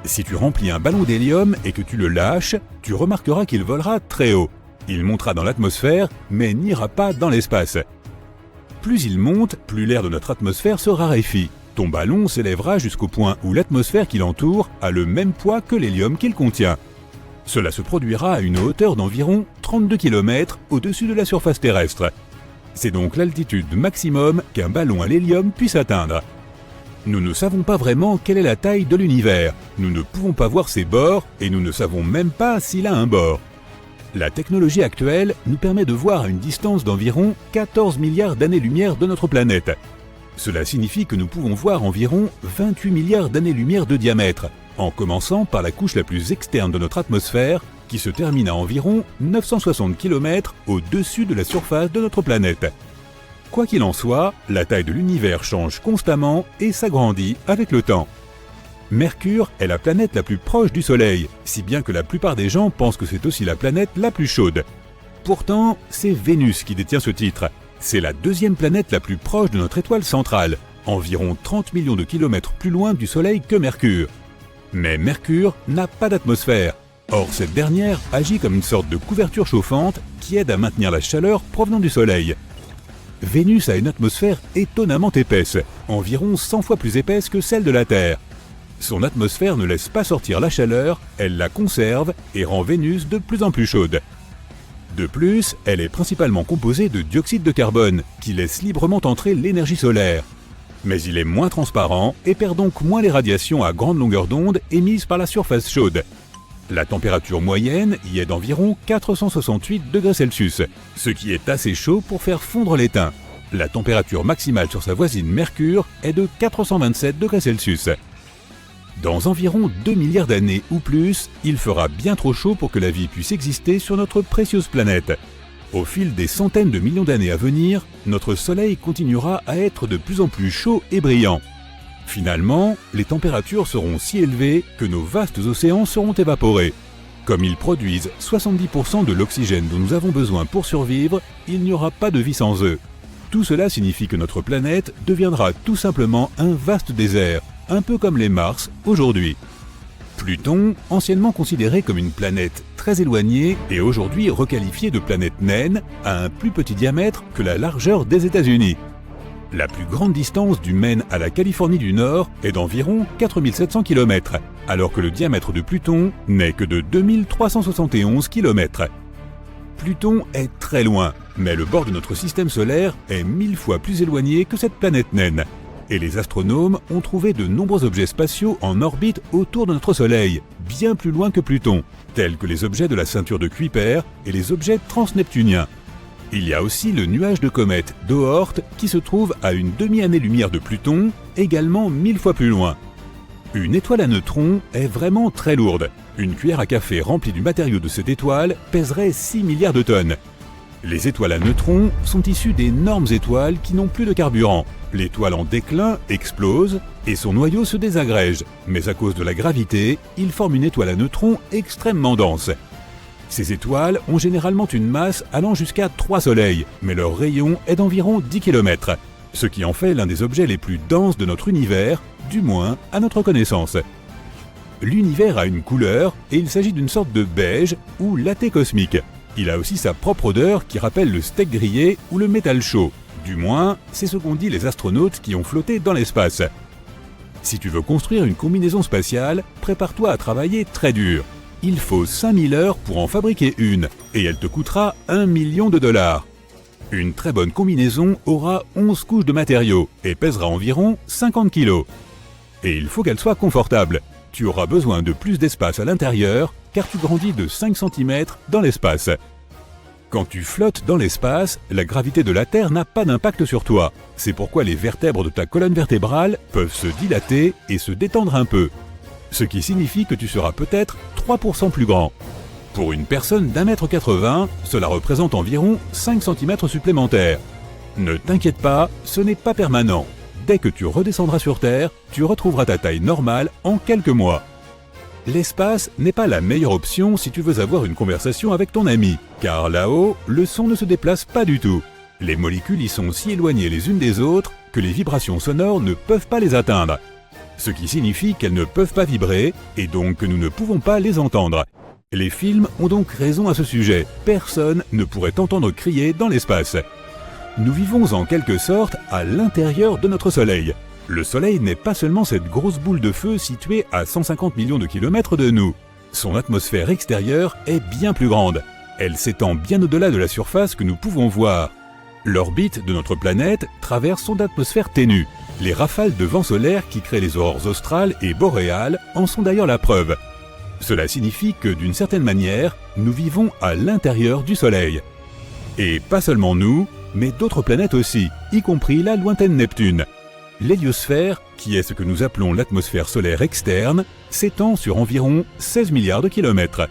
Si tu remplis un ballon d'hélium et que tu le lâches, tu remarqueras qu'il volera très haut. Il montera dans l'atmosphère, mais n'ira pas dans l'espace. Plus il monte, plus l'air de notre atmosphère se raréfie. Ton ballon s'élèvera jusqu'au point où l'atmosphère qui l'entoure a le même poids que l'hélium qu'il contient. Cela se produira à une hauteur d'environ 32 km au-dessus de la surface terrestre. C'est donc l'altitude maximum qu'un ballon à l'hélium puisse atteindre. Nous ne savons pas vraiment quelle est la taille de l'univers, nous ne pouvons pas voir ses bords et nous ne savons même pas s'il a un bord. La technologie actuelle nous permet de voir à une distance d'environ 14 milliards d'années-lumière de notre planète. Cela signifie que nous pouvons voir environ 28 milliards d'années-lumière de diamètre, en commençant par la couche la plus externe de notre atmosphère, qui se termine à environ 960 km au-dessus de la surface de notre planète. Quoi qu'il en soit, la taille de l'univers change constamment et s'agrandit avec le temps. Mercure est la planète la plus proche du Soleil, si bien que la plupart des gens pensent que c'est aussi la planète la plus chaude. Pourtant, c'est Vénus qui détient ce titre. C'est la deuxième planète la plus proche de notre étoile centrale, environ 30 millions de kilomètres plus loin du Soleil que Mercure. Mais Mercure n'a pas d'atmosphère. Or, cette dernière agit comme une sorte de couverture chauffante qui aide à maintenir la chaleur provenant du Soleil. Vénus a une atmosphère étonnamment épaisse, environ 100 fois plus épaisse que celle de la Terre. Son atmosphère ne laisse pas sortir la chaleur, elle la conserve et rend Vénus de plus en plus chaude. De plus, elle est principalement composée de dioxyde de carbone, qui laisse librement entrer l'énergie solaire. Mais il est moins transparent et perd donc moins les radiations à grande longueur d'onde émises par la surface chaude. La température moyenne y est d'environ 468 degrés Celsius, ce qui est assez chaud pour faire fondre l'étain. La température maximale sur sa voisine Mercure est de 427 degrés Celsius. Dans environ 2 milliards d'années ou plus, il fera bien trop chaud pour que la vie puisse exister sur notre précieuse planète. Au fil des centaines de millions d'années à venir, notre Soleil continuera à être de plus en plus chaud et brillant. Finalement, les températures seront si élevées que nos vastes océans seront évaporés. Comme ils produisent 70% de l'oxygène dont nous avons besoin pour survivre, il n'y aura pas de vie sans eux. Tout cela signifie que notre planète deviendra tout simplement un vaste désert, un peu comme les Mars aujourd'hui. Pluton, anciennement considéré comme une planète très éloignée, est aujourd'hui requalifié de planète naine à un plus petit diamètre que la largeur des États-Unis. La plus grande distance du Maine à la Californie du Nord est d'environ 4700 km, alors que le diamètre de Pluton n'est que de 2371 km. Pluton est très loin, mais le bord de notre système solaire est 1000 fois plus éloigné que cette planète naine. Et les astronomes ont trouvé de nombreux objets spatiaux en orbite autour de notre Soleil, bien plus loin que Pluton, tels que les objets de la ceinture de Kuiper et les objets transneptuniens. Il y a aussi le nuage de comète d'Oort qui se trouve à une demi-année-lumière de Pluton, également 1000 fois plus loin. Une étoile à neutrons est vraiment très lourde. Une cuillère à café remplie du matériau de cette étoile pèserait 6 milliards de tonnes. Les étoiles à neutrons sont issues d'énormes étoiles qui n'ont plus de carburant. L'étoile en déclin explose et son noyau se désagrège, mais à cause de la gravité, il forme une étoile à neutrons extrêmement dense. Ces étoiles ont généralement une masse allant jusqu'à 3 soleils, mais leur rayon est d'environ 10 km, ce qui en fait l'un des objets les plus denses de notre univers, du moins à notre connaissance. L'univers a une couleur et il s'agit d'une sorte de beige ou latte cosmique. Il a aussi sa propre odeur qui rappelle le steak grillé ou le métal chaud. Du moins, c'est ce qu'ont dit les astronautes qui ont flotté dans l'espace. Si tu veux construire une combinaison spatiale, prépare-toi à travailler très dur. Il faut 5000 heures pour en fabriquer une, et elle te coûtera $1 million. Une très bonne combinaison aura 11 couches de matériaux et pèsera environ 50 kg. Et il faut qu'elle soit confortable. Tu auras besoin de plus d'espace à l'intérieur, car tu grandis de 5 cm dans l'espace. Quand tu flottes dans l'espace, la gravité de la Terre n'a pas d'impact sur toi. C'est pourquoi les vertèbres de ta colonne vertébrale peuvent se dilater et se détendre un peu. Ce qui signifie que tu seras peut-être 3% plus grand. Pour une personne d'1,80 m, cela représente environ 5 cm supplémentaires. Ne t'inquiète pas, ce n'est pas permanent. Dès que tu redescendras sur Terre, tu retrouveras ta taille normale en quelques mois. L'espace n'est pas la meilleure option si tu veux avoir une conversation avec ton ami, car là-haut, le son ne se déplace pas du tout. Les molécules y sont si éloignées les unes des autres que les vibrations sonores ne peuvent pas les atteindre. Ce qui signifie qu'elles ne peuvent pas vibrer et donc que nous ne pouvons pas les entendre. Les films ont donc raison à ce sujet. Personne ne pourrait t'entendre crier dans l'espace. Nous vivons en quelque sorte à l'intérieur de notre Soleil. Le Soleil n'est pas seulement cette grosse boule de feu située à 150 millions de kilomètres de nous. Son atmosphère extérieure est bien plus grande. Elle s'étend bien au-delà de la surface que nous pouvons voir. L'orbite de notre planète traverse son atmosphère ténue. Les rafales de vent solaire qui créent les aurores australes et boréales en sont d'ailleurs la preuve. Cela signifie que d'une certaine manière, nous vivons à l'intérieur du Soleil. Et pas seulement nous, mais d'autres planètes aussi, y compris la lointaine Neptune. L'héliosphère, qui est ce que nous appelons l'atmosphère solaire externe, s'étend sur environ 16 milliards de kilomètres.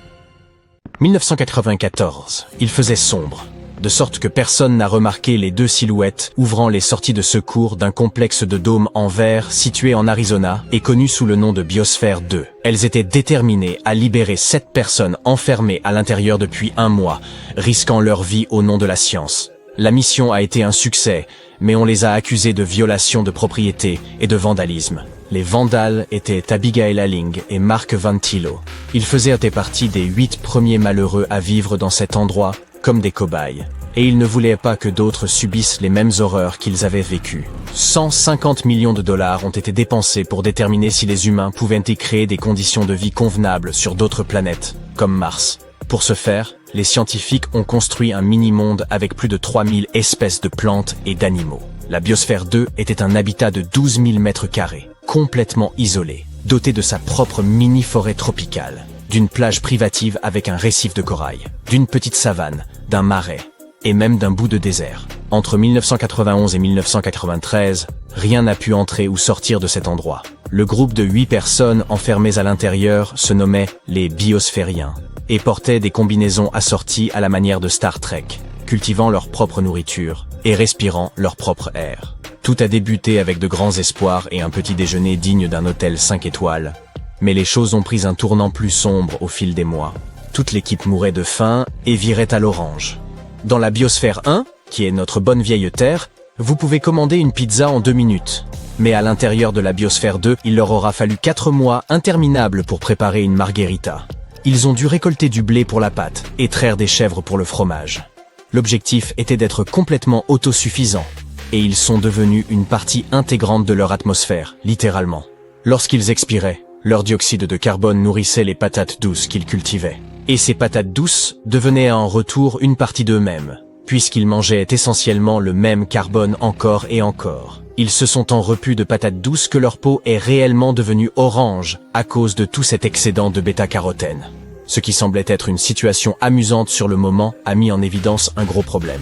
1994, il faisait sombre, de sorte que personne n'a remarqué les deux silhouettes ouvrant les sorties de secours d'un complexe de dômes en verre situé en Arizona et connu sous le nom de Biosphère 2. Elles étaient déterminées à libérer 7 personnes enfermées à l'intérieur depuis 1 mois, risquant leur vie au nom de la science. La mission a été un succès, mais on les a accusés de violation de propriété et de vandalisme. Les vandales étaient Abigail Alling et Mark Van Tillo. Ils faisaient partie des 8 premiers malheureux à vivre dans cet endroit comme des cobayes. Et ils ne voulaient pas que d'autres subissent les mêmes horreurs qu'ils avaient vécues. 150 millions de dollars ont été dépensés pour déterminer si les humains pouvaient y créer des conditions de vie convenables sur d'autres planètes, comme Mars. Pour ce faire, les scientifiques ont construit un mini-monde avec plus de 3000 espèces de plantes et d'animaux. La Biosphère 2 était un habitat de 12 000 mètres carrés, complètement isolé, doté de sa propre mini-forêt tropicale, d'une plage privative avec un récif de corail, d'une petite savane, d'un marais, et même d'un bout de désert. Entre 1991 et 1993, rien n'a pu entrer ou sortir de cet endroit. Le groupe de 8 personnes enfermées à l'intérieur se nommait les Biosphériens et portaient des combinaisons assorties à la manière de Star Trek, cultivant leur propre nourriture et respirant leur propre air. Tout a débuté avec de grands espoirs et un petit déjeuner digne d'un hôtel 5 étoiles. Mais les choses ont pris un tournant plus sombre au fil des mois. Toute l'équipe mourait de faim et virait à l'orange. Dans la Biosphère 1, qui est notre bonne vieille Terre, vous pouvez commander une pizza en 2 minutes. Mais à l'intérieur de la Biosphère 2, il leur aura fallu 4 mois interminables pour préparer une margherita. Ils ont dû récolter du blé pour la pâte et traire des chèvres pour le fromage. L'objectif était d'être complètement autosuffisants, et ils sont devenus une partie intégrante de leur atmosphère, littéralement. Lorsqu'ils expiraient, leur dioxyde de carbone nourrissait les patates douces qu'ils cultivaient. Et ces patates douces devenaient en retour une partie d'eux-mêmes, puisqu'ils mangeaient essentiellement le même carbone encore et encore. Ils se sont en repus de patates douces que leur peau est réellement devenue orange à cause de tout cet excédent de bêta-carotène. Ce qui semblait être une situation amusante sur le moment a mis en évidence un gros problème.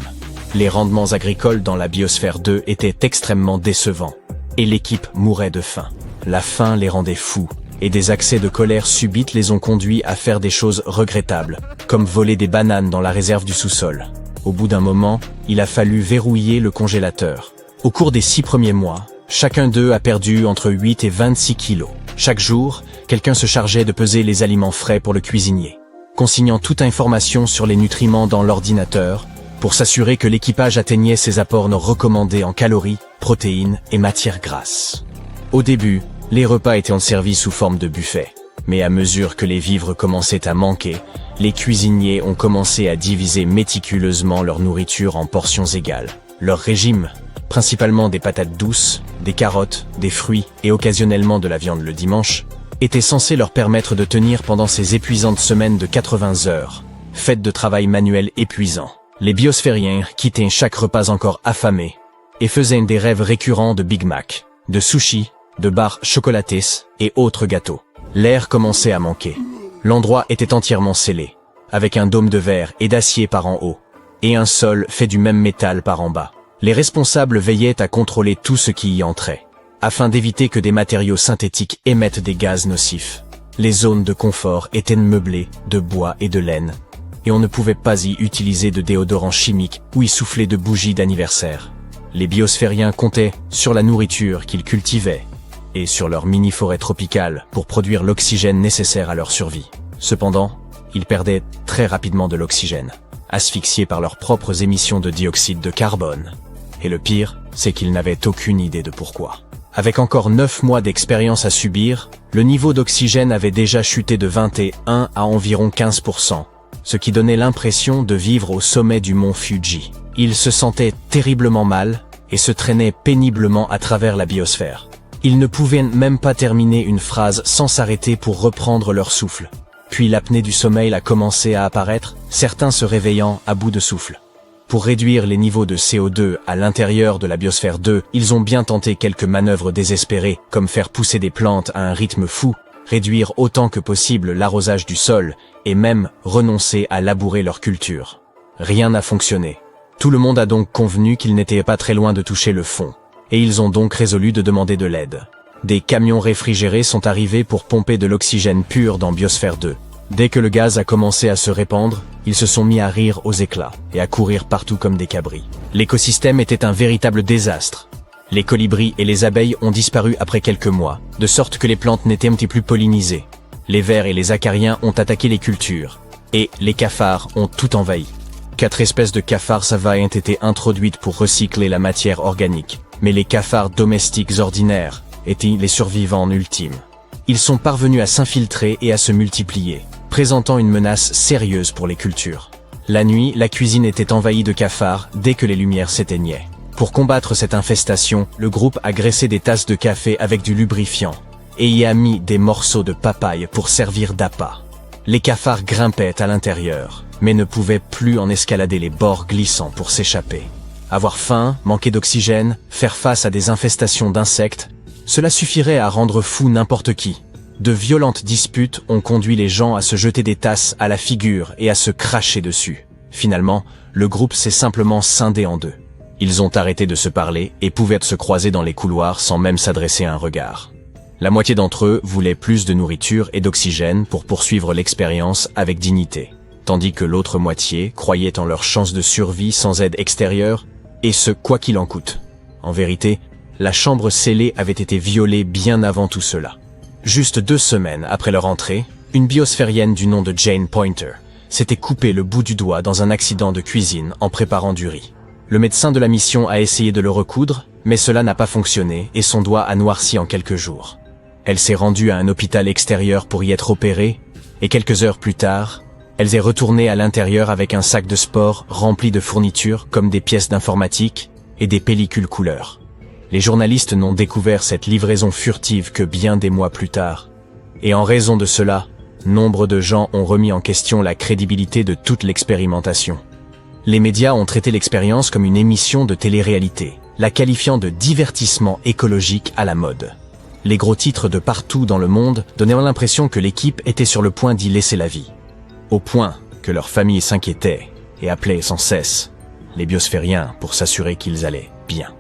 Les rendements agricoles dans la Biosphère 2 étaient extrêmement décevants, et l'équipe mourait de faim. La faim les rendait fous, et des accès de colère subite les ont conduits à faire des choses regrettables, comme voler des bananes dans la réserve du sous-sol. Au bout d'un moment, il a fallu verrouiller le congélateur. Au cours des 6 premiers mois, chacun d'eux a perdu entre 8 et 26 kilos. Chaque jour, quelqu'un se chargeait de peser les aliments frais pour le cuisinier, consignant toute information sur les nutriments dans l'ordinateur pour s'assurer que l'équipage atteignait ses apports recommandés en calories, protéines et matières grasses. Au début, les repas étaient servis sous forme de buffet, mais à mesure que les vivres commençaient à manquer, les cuisiniers ont commencé à diviser méticuleusement leur nourriture en portions égales. Leur régime, principalement des patates douces, des carottes, des fruits et occasionnellement de la viande le dimanche, était censé leur permettre de tenir pendant ces épuisantes semaines de 80 heures, faites de travail manuel épuisant. Les biosphériens quittaient chaque repas encore affamés et faisaient des rêves récurrents de Big Mac, de sushis, de barres chocolatées et autres gâteaux. L'air commençait à manquer. L'endroit était entièrement scellé, avec un dôme de verre et d'acier par en haut, et un sol fait du même métal par en bas. Les responsables veillaient à contrôler tout ce qui y entrait, afin d'éviter que des matériaux synthétiques émettent des gaz nocifs. Les zones de confort étaient meublées de bois et de laine, et on ne pouvait pas y utiliser de déodorant chimique ou y souffler de bougies d'anniversaire. Les biosphériens comptaient sur la nourriture qu'ils cultivaient et sur leur mini-forêt tropicale pour produire l'oxygène nécessaire à leur survie. Cependant, ils perdaient très rapidement de l'oxygène, asphyxiés par leurs propres émissions de dioxyde de carbone. Et le pire, c'est qu'ils n'avaient aucune idée de pourquoi. Avec encore 9 mois d'expérience à subir, le niveau d'oxygène avait déjà chuté de 21 à environ 15%, ce qui donnait l'impression de vivre au sommet du mont Fuji. Ils se sentaient terriblement mal et se traînaient péniblement à travers la biosphère. Ils ne pouvaient même pas terminer une phrase sans s'arrêter pour reprendre leur souffle. Puis l'apnée du sommeil a commencé à apparaître, certains se réveillant à bout de souffle. Pour réduire les niveaux de CO2 à l'intérieur de la biosphère 2, ils ont bien tenté quelques manœuvres désespérées, comme faire pousser des plantes à un rythme fou, réduire autant que possible l'arrosage du sol, et même renoncer à labourer leur culture. Rien n'a fonctionné. Tout le monde a donc convenu qu'ils n'étaient pas très loin de toucher le fond, et ils ont donc résolu de demander de l'aide. Des camions réfrigérés sont arrivés pour pomper de l'oxygène pur dans Biosphère 2. Dès que le gaz a commencé à se répandre, ils se sont mis à rire aux éclats et à courir partout comme des cabris. L'écosystème était un véritable désastre. Les colibris et les abeilles ont disparu après quelques mois, de sorte que les plantes n'étaient plus pollinisées. Les vers et les acariens ont attaqué les cultures, et les cafards ont tout envahi. 4 espèces de cafards sauvages ont été introduites pour recycler la matière organique, mais les cafards domestiques ordinaires étaient les survivants ultimes. Ils sont parvenus à s'infiltrer et à se multiplier, présentant une menace sérieuse pour les cultures. La nuit, la cuisine était envahie de cafards dès que les lumières s'éteignaient. Pour combattre cette infestation, le groupe a graissé des tasses de café avec du lubrifiant et y a mis des morceaux de papaye pour servir d'appât. Les cafards grimpaient à l'intérieur, mais ne pouvaient plus en escalader les bords glissants pour s'échapper. Avoir faim, manquer d'oxygène, faire face à des infestations d'insectes, cela suffirait à rendre fou n'importe qui. De violentes disputes ont conduit les gens à se jeter des tasses à la figure et à se cracher dessus. Finalement, le groupe s'est simplement scindé en deux. Ils ont arrêté de se parler et pouvaient se croiser dans les couloirs sans même s'adresser un regard. La moitié d'entre eux voulaient plus de nourriture et d'oxygène pour poursuivre l'expérience avec dignité, tandis que l'autre moitié croyait en leurs chances de survie sans aide extérieure, et ce quoi qu'il en coûte. En vérité, la chambre scellée avait été violée bien avant tout cela. Juste 2 semaines après leur entrée, une biosphérienne du nom de Jane Pointer s'était coupé le bout du doigt dans un accident de cuisine en préparant du riz. Le médecin de la mission a essayé de le recoudre, mais cela n'a pas fonctionné et son doigt a noirci en quelques jours. Elle s'est rendue à un hôpital extérieur pour y être opérée, et quelques heures plus tard, elle est retournée à l'intérieur avec un sac de sport rempli de fournitures comme des pièces d'informatique et des pellicules couleur. Les journalistes n'ont découvert cette livraison furtive que bien des mois plus tard. Et en raison de cela, nombre de gens ont remis en question la crédibilité de toute l'expérimentation. Les médias ont traité l'expérience comme une émission de télé-réalité, la qualifiant de divertissement écologique à la mode. Les gros titres de partout dans le monde donnaient l'impression que l'équipe était sur le point d'y laisser la vie. Au point que leurs familles s'inquiétaient et appelaient sans cesse les biosphériens pour s'assurer qu'ils allaient bien.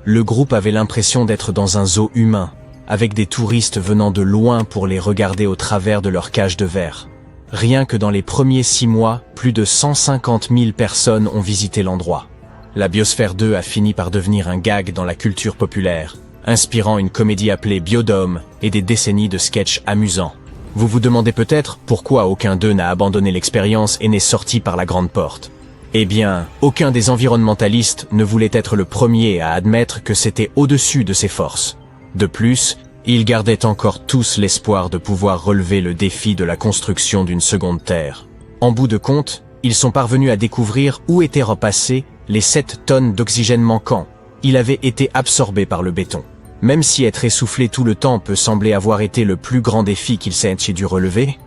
Le groupe avait l'impression d'être dans un zoo humain, avec des touristes venant de loin pour les regarder au travers de leurs cages de verre. Rien que dans les premiers 6 mois, plus de 150 000 personnes ont visité l'endroit. La Biosphère 2 a fini par devenir un gag dans la culture populaire, inspirant une comédie appelée Biodome et des décennies de sketchs amusants. Vous vous demandez peut-être pourquoi aucun d'eux n'a abandonné l'expérience et n'est sorti par la grande porte. Eh bien, aucun des environnementalistes ne voulait être le premier à admettre que c'était au-dessus de ses forces. De plus, ils gardaient encore tous l'espoir de pouvoir relever le défi de la construction d'une seconde Terre. En bout de compte, ils sont parvenus à découvrir où étaient repassées les 7 tonnes d'oxygène manquant. Il avait été absorbé par le béton. Même si être essoufflé tout le temps peut sembler avoir été le plus grand défi qu'ils s'aient dû relever,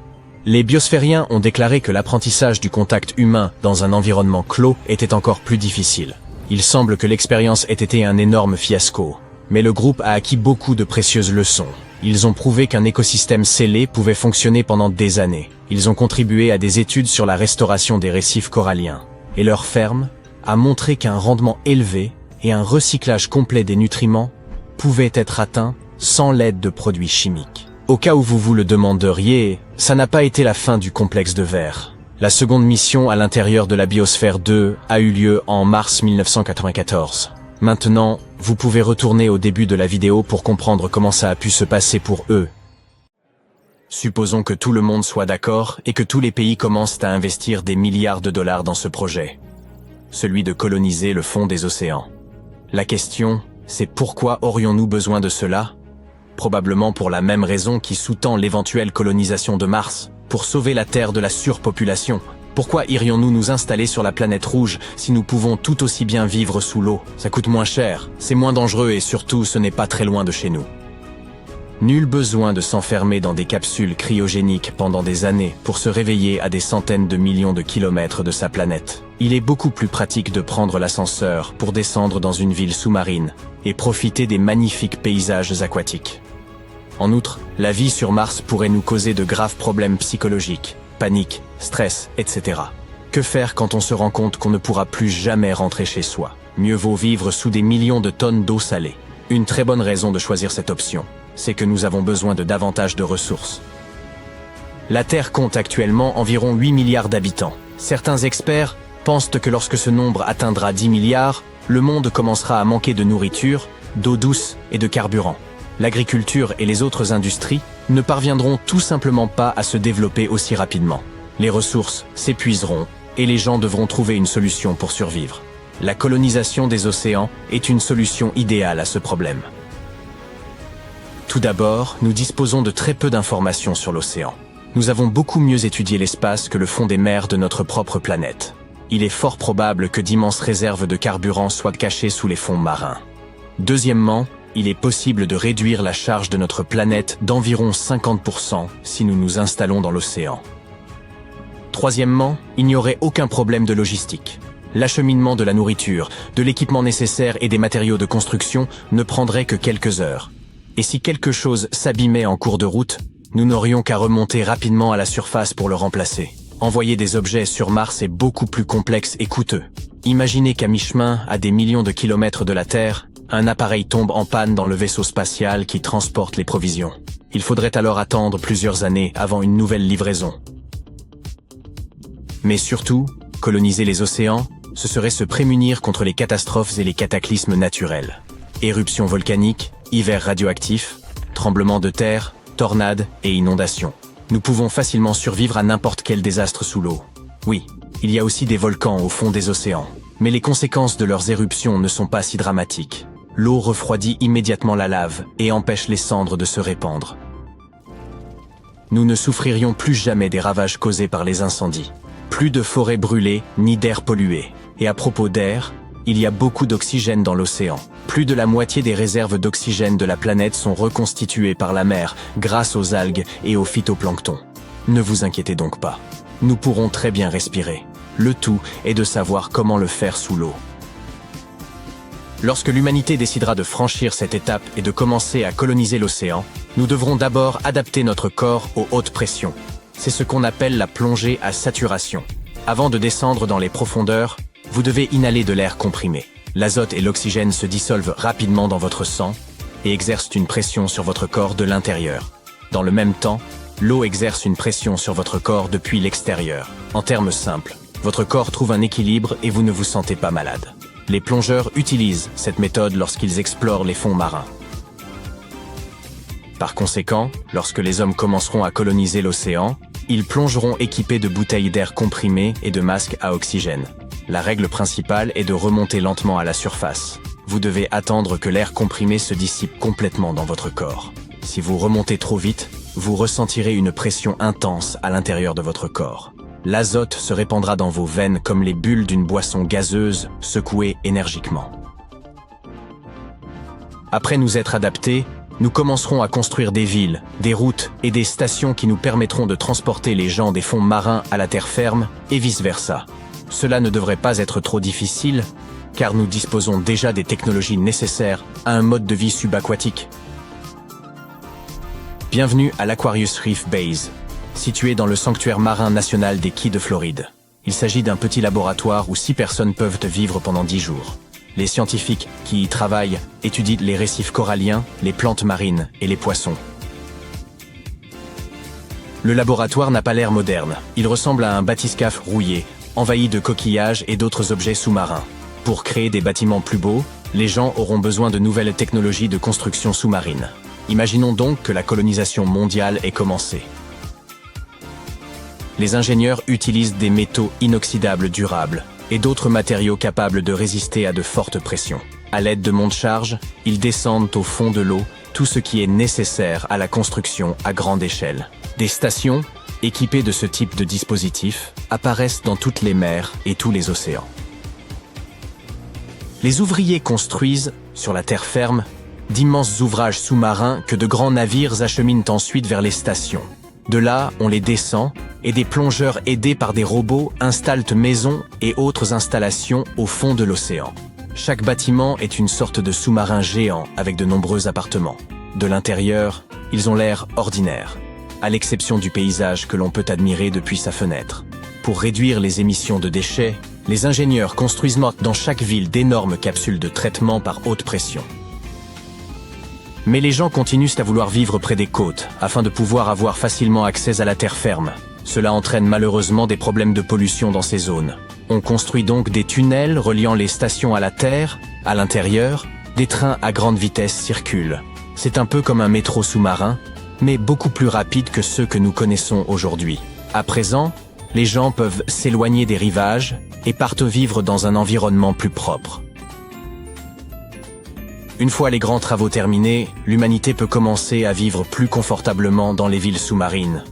les biosphériens ont déclaré que l'apprentissage du contact humain dans un environnement clos était encore plus difficile. Il semble que l'expérience ait été un énorme fiasco, mais le groupe a acquis beaucoup de précieuses leçons. Ils ont prouvé qu'un écosystème scellé pouvait fonctionner pendant des années. Ils ont contribué à des études sur la restauration des récifs coralliens. Et leur ferme a montré qu'un rendement élevé et un recyclage complet des nutriments pouvaient être atteints sans l'aide de produits chimiques. Au cas où vous vous le demanderiez, ça n'a pas été la fin du complexe de verre. La seconde mission à l'intérieur de la biosphère 2 a eu lieu en mars 1994. Maintenant, vous pouvez retourner au début de la vidéo pour comprendre comment ça a pu se passer pour eux. Supposons que tout le monde soit d'accord et que tous les pays commencent à investir des milliards de dollars dans ce projet. Celui de coloniser le fond des océans. La question, c'est pourquoi aurions-nous besoin de cela ? Probablement pour la même raison qui sous-tend l'éventuelle colonisation de Mars, pour sauver la Terre de la surpopulation. Pourquoi irions-nous nous installer sur la planète rouge si nous pouvons tout aussi bien vivre sous l'eau? Ça coûte moins cher, c'est moins dangereux et surtout ce n'est pas très loin de chez nous. Nul besoin de s'enfermer dans des capsules cryogéniques pendant des années pour se réveiller à des centaines de millions de kilomètres de sa planète. Il est beaucoup plus pratique de prendre l'ascenseur pour descendre dans une ville sous-marine et profiter des magnifiques paysages aquatiques. En outre, la vie sur Mars pourrait nous causer de graves problèmes psychologiques, panique, stress, etc. Que faire quand on se rend compte qu'on ne pourra plus jamais rentrer chez soi? Mieux vaut vivre sous des millions de tonnes d'eau salée. Une très bonne raison de choisir cette option, c'est que nous avons besoin de davantage de ressources. La Terre compte actuellement environ 8 milliards d'habitants. Certains experts pensent que lorsque ce nombre atteindra 10 milliards, le monde commencera à manquer de nourriture, d'eau douce et de carburant. L'agriculture et les autres industries ne parviendront tout simplement pas à se développer aussi rapidement. Les ressources s'épuiseront et les gens devront trouver une solution pour survivre. La colonisation des océans est une solution idéale à ce problème. Tout d'abord, nous disposons de très peu d'informations sur l'océan. Nous avons beaucoup mieux étudié l'espace que le fond des mers de notre propre planète. Il est fort probable que d'immenses réserves de carburant soient cachées sous les fonds marins. Deuxièmement, il est possible de réduire la charge de notre planète d'environ 50% si nous nous installons dans l'océan. Troisièmement, il n'y aurait aucun problème de logistique. L'acheminement de la nourriture, de l'équipement nécessaire et des matériaux de construction ne prendrait que quelques heures. Et si quelque chose s'abîmait en cours de route, nous n'aurions qu'à remonter rapidement à la surface pour le remplacer. Envoyer des objets sur Mars est beaucoup plus complexe et coûteux. Imaginez qu'à mi-chemin, à des millions de kilomètres de la Terre, un appareil tombe en panne dans le vaisseau spatial qui transporte les provisions. Il faudrait alors attendre plusieurs années avant une nouvelle livraison. Mais surtout, coloniser les océans, ce serait se prémunir contre les catastrophes et les cataclysmes naturels. Éruptions volcaniques, hivers radioactifs, tremblements de terre, tornades et inondations. Nous pouvons facilement survivre à n'importe quel désastre sous l'eau. Oui, il y a aussi des volcans au fond des océans, mais les conséquences de leurs éruptions ne sont pas si dramatiques. L'eau refroidit immédiatement la lave et empêche les cendres de se répandre. Nous ne souffririons plus jamais des ravages causés par les incendies. Plus de forêts brûlées, ni d'air pollué. Et à propos d'air, il y a beaucoup d'oxygène dans l'océan. Plus de la moitié des réserves d'oxygène de la planète sont reconstituées par la mer grâce aux algues et au phytoplancton. Ne vous inquiétez donc pas. Nous pourrons très bien respirer. Le tout est de savoir comment le faire sous l'eau. Lorsque l'humanité décidera de franchir cette étape et de commencer à coloniser l'océan, nous devrons d'abord adapter notre corps aux hautes pressions. C'est ce qu'on appelle la plongée à saturation. Avant de descendre dans les profondeurs, vous devez inhaler de l'air comprimé. L'azote et l'oxygène se dissolvent rapidement dans votre sang et exercent une pression sur votre corps de l'intérieur. Dans le même temps, l'eau exerce une pression sur votre corps depuis l'extérieur. En termes simples, votre corps trouve un équilibre et vous ne vous sentez pas malade. Les plongeurs utilisent cette méthode lorsqu'ils explorent les fonds marins. Par conséquent, lorsque les hommes commenceront à coloniser l'océan, ils plongeront équipés de bouteilles d'air comprimé et de masques à oxygène. La règle principale est de remonter lentement à la surface. Vous devez attendre que l'air comprimé se dissipe complètement dans votre corps. Si vous remontez trop vite, vous ressentirez une pression intense à l'intérieur de votre corps. L'azote se répandra dans vos veines comme les bulles d'une boisson gazeuse secouée énergiquement. Après nous être adaptés, nous commencerons à construire des villes, des routes et des stations qui nous permettront de transporter les gens des fonds marins à la terre ferme et vice-versa. Cela ne devrait pas être trop difficile, car nous disposons déjà des technologies nécessaires à un mode de vie subaquatique. Bienvenue à l'Aquarius Reef Base, situé dans le sanctuaire marin national des Keys de Floride. Il s'agit d'un petit laboratoire où 6 personnes peuvent vivre pendant 10 jours. Les scientifiques qui y travaillent étudient les récifs coralliens, les plantes marines et les poissons. Le laboratoire n'a pas l'air moderne. Il ressemble à un bathyscaphe rouillé, envahi de coquillages et d'autres objets sous-marins. Pour créer des bâtiments plus beaux, les gens auront besoin de nouvelles technologies de construction sous-marine. Imaginons donc que la colonisation mondiale ait commencé. Les ingénieurs utilisent des métaux inoxydables durables et d'autres matériaux capables de résister à de fortes pressions. À l'aide de monte-charges, ils descendent au fond de l'eau tout ce qui est nécessaire à la construction à grande échelle. Des stations, équipées de ce type de dispositif, apparaissent dans toutes les mers et tous les océans. Les ouvriers construisent, sur la terre ferme, d'immenses ouvrages sous-marins que de grands navires acheminent ensuite vers les stations. De là, on les descend, et des plongeurs aidés par des robots installent maisons et autres installations au fond de l'océan. Chaque bâtiment est une sorte de sous-marin géant avec de nombreux appartements. De l'intérieur, ils ont l'air ordinaires, à l'exception du paysage que l'on peut admirer depuis sa fenêtre. Pour réduire les émissions de déchets, les ingénieurs construisent dans chaque ville d'énormes capsules de traitement par haute pression. Mais les gens continuent à vouloir vivre près des côtes, afin de pouvoir avoir facilement accès à la terre ferme. Cela entraîne malheureusement des problèmes de pollution dans ces zones. On construit donc des tunnels reliant les stations à la terre. À l'intérieur, des trains à grande vitesse circulent. C'est un peu comme un métro sous-marin, mais beaucoup plus rapide que ceux que nous connaissons aujourd'hui. À présent, les gens peuvent s'éloigner des rivages et partent vivre dans un environnement plus propre. Une fois les grands travaux terminés, l'humanité peut commencer à vivre plus confortablement dans les villes sous-marines.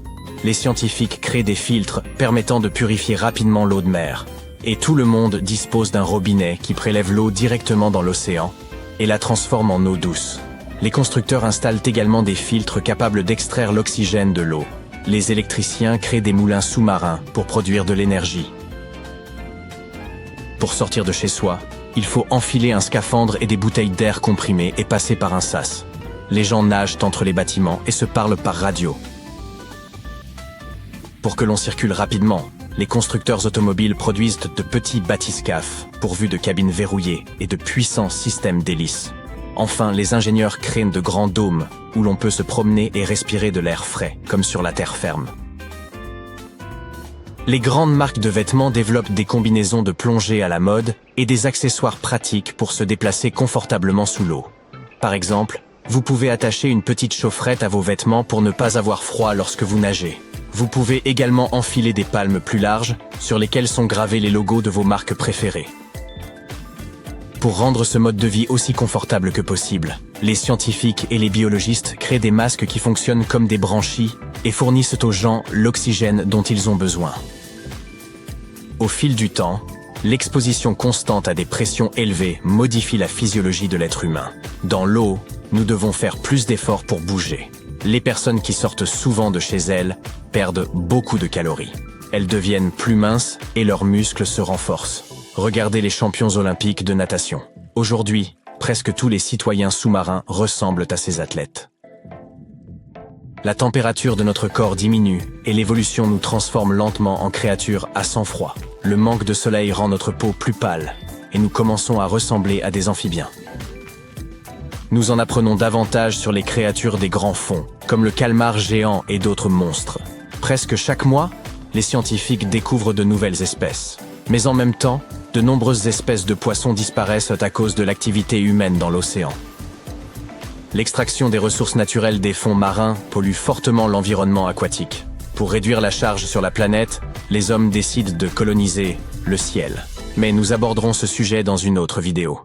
Les scientifiques créent des filtres permettant de purifier rapidement l'eau de mer. Et tout le monde dispose d'un robinet qui prélève l'eau directement dans l'océan et la transforme en eau douce. Les constructeurs installent également des filtres capables d'extraire l'oxygène de l'eau. Les électriciens créent des moulins sous-marins pour produire de l'énergie. Pour sortir de chez soi, il faut enfiler un scaphandre et des bouteilles d'air comprimé et passer par un sas. Les gens nagent entre les bâtiments et se parlent par radio. Pour que l'on circule rapidement, les constructeurs automobiles produisent de petits bathyscaphes pourvus de cabines verrouillées et de puissants systèmes d'hélices. Enfin, les ingénieurs créent de grands dômes où l'on peut se promener et respirer de l'air frais, comme sur la terre ferme. Les grandes marques de vêtements développent des combinaisons de plongée à la mode et des accessoires pratiques pour se déplacer confortablement sous l'eau. Par exemple, vous pouvez attacher une petite chaufferette à vos vêtements pour ne pas avoir froid lorsque vous nagez. Vous pouvez également enfiler des palmes plus larges sur lesquelles sont gravés les logos de vos marques préférées. Pour rendre ce mode de vie aussi confortable que possible, les scientifiques et les biologistes créent des masques qui fonctionnent comme des branchies et fournissent aux gens l'oxygène dont ils ont besoin. Au fil du temps, l'exposition constante à des pressions élevées modifie la physiologie de l'être humain. Dans l'eau, nous devons faire plus d'efforts pour bouger. Les personnes qui sortent souvent de chez elles perdent beaucoup de calories. Elles deviennent plus minces et leurs muscles se renforcent. Regardez les champions olympiques de natation. Aujourd'hui, presque tous les citoyens sous-marins ressemblent à ces athlètes. La température de notre corps diminue et l'évolution nous transforme lentement en créatures à sang froid. Le manque de soleil rend notre peau plus pâle et nous commençons à ressembler à des amphibiens. Nous en apprenons davantage sur les créatures des grands fonds, comme le calmar géant et d'autres monstres. Presque chaque mois, les scientifiques découvrent de nouvelles espèces. Mais en même temps, de nombreuses espèces de poissons disparaissent à cause de l'activité humaine dans l'océan. L'extraction des ressources naturelles des fonds marins pollue fortement l'environnement aquatique. Pour réduire la charge sur la planète, les hommes décident de coloniser le ciel. Mais nous aborderons ce sujet dans une autre vidéo.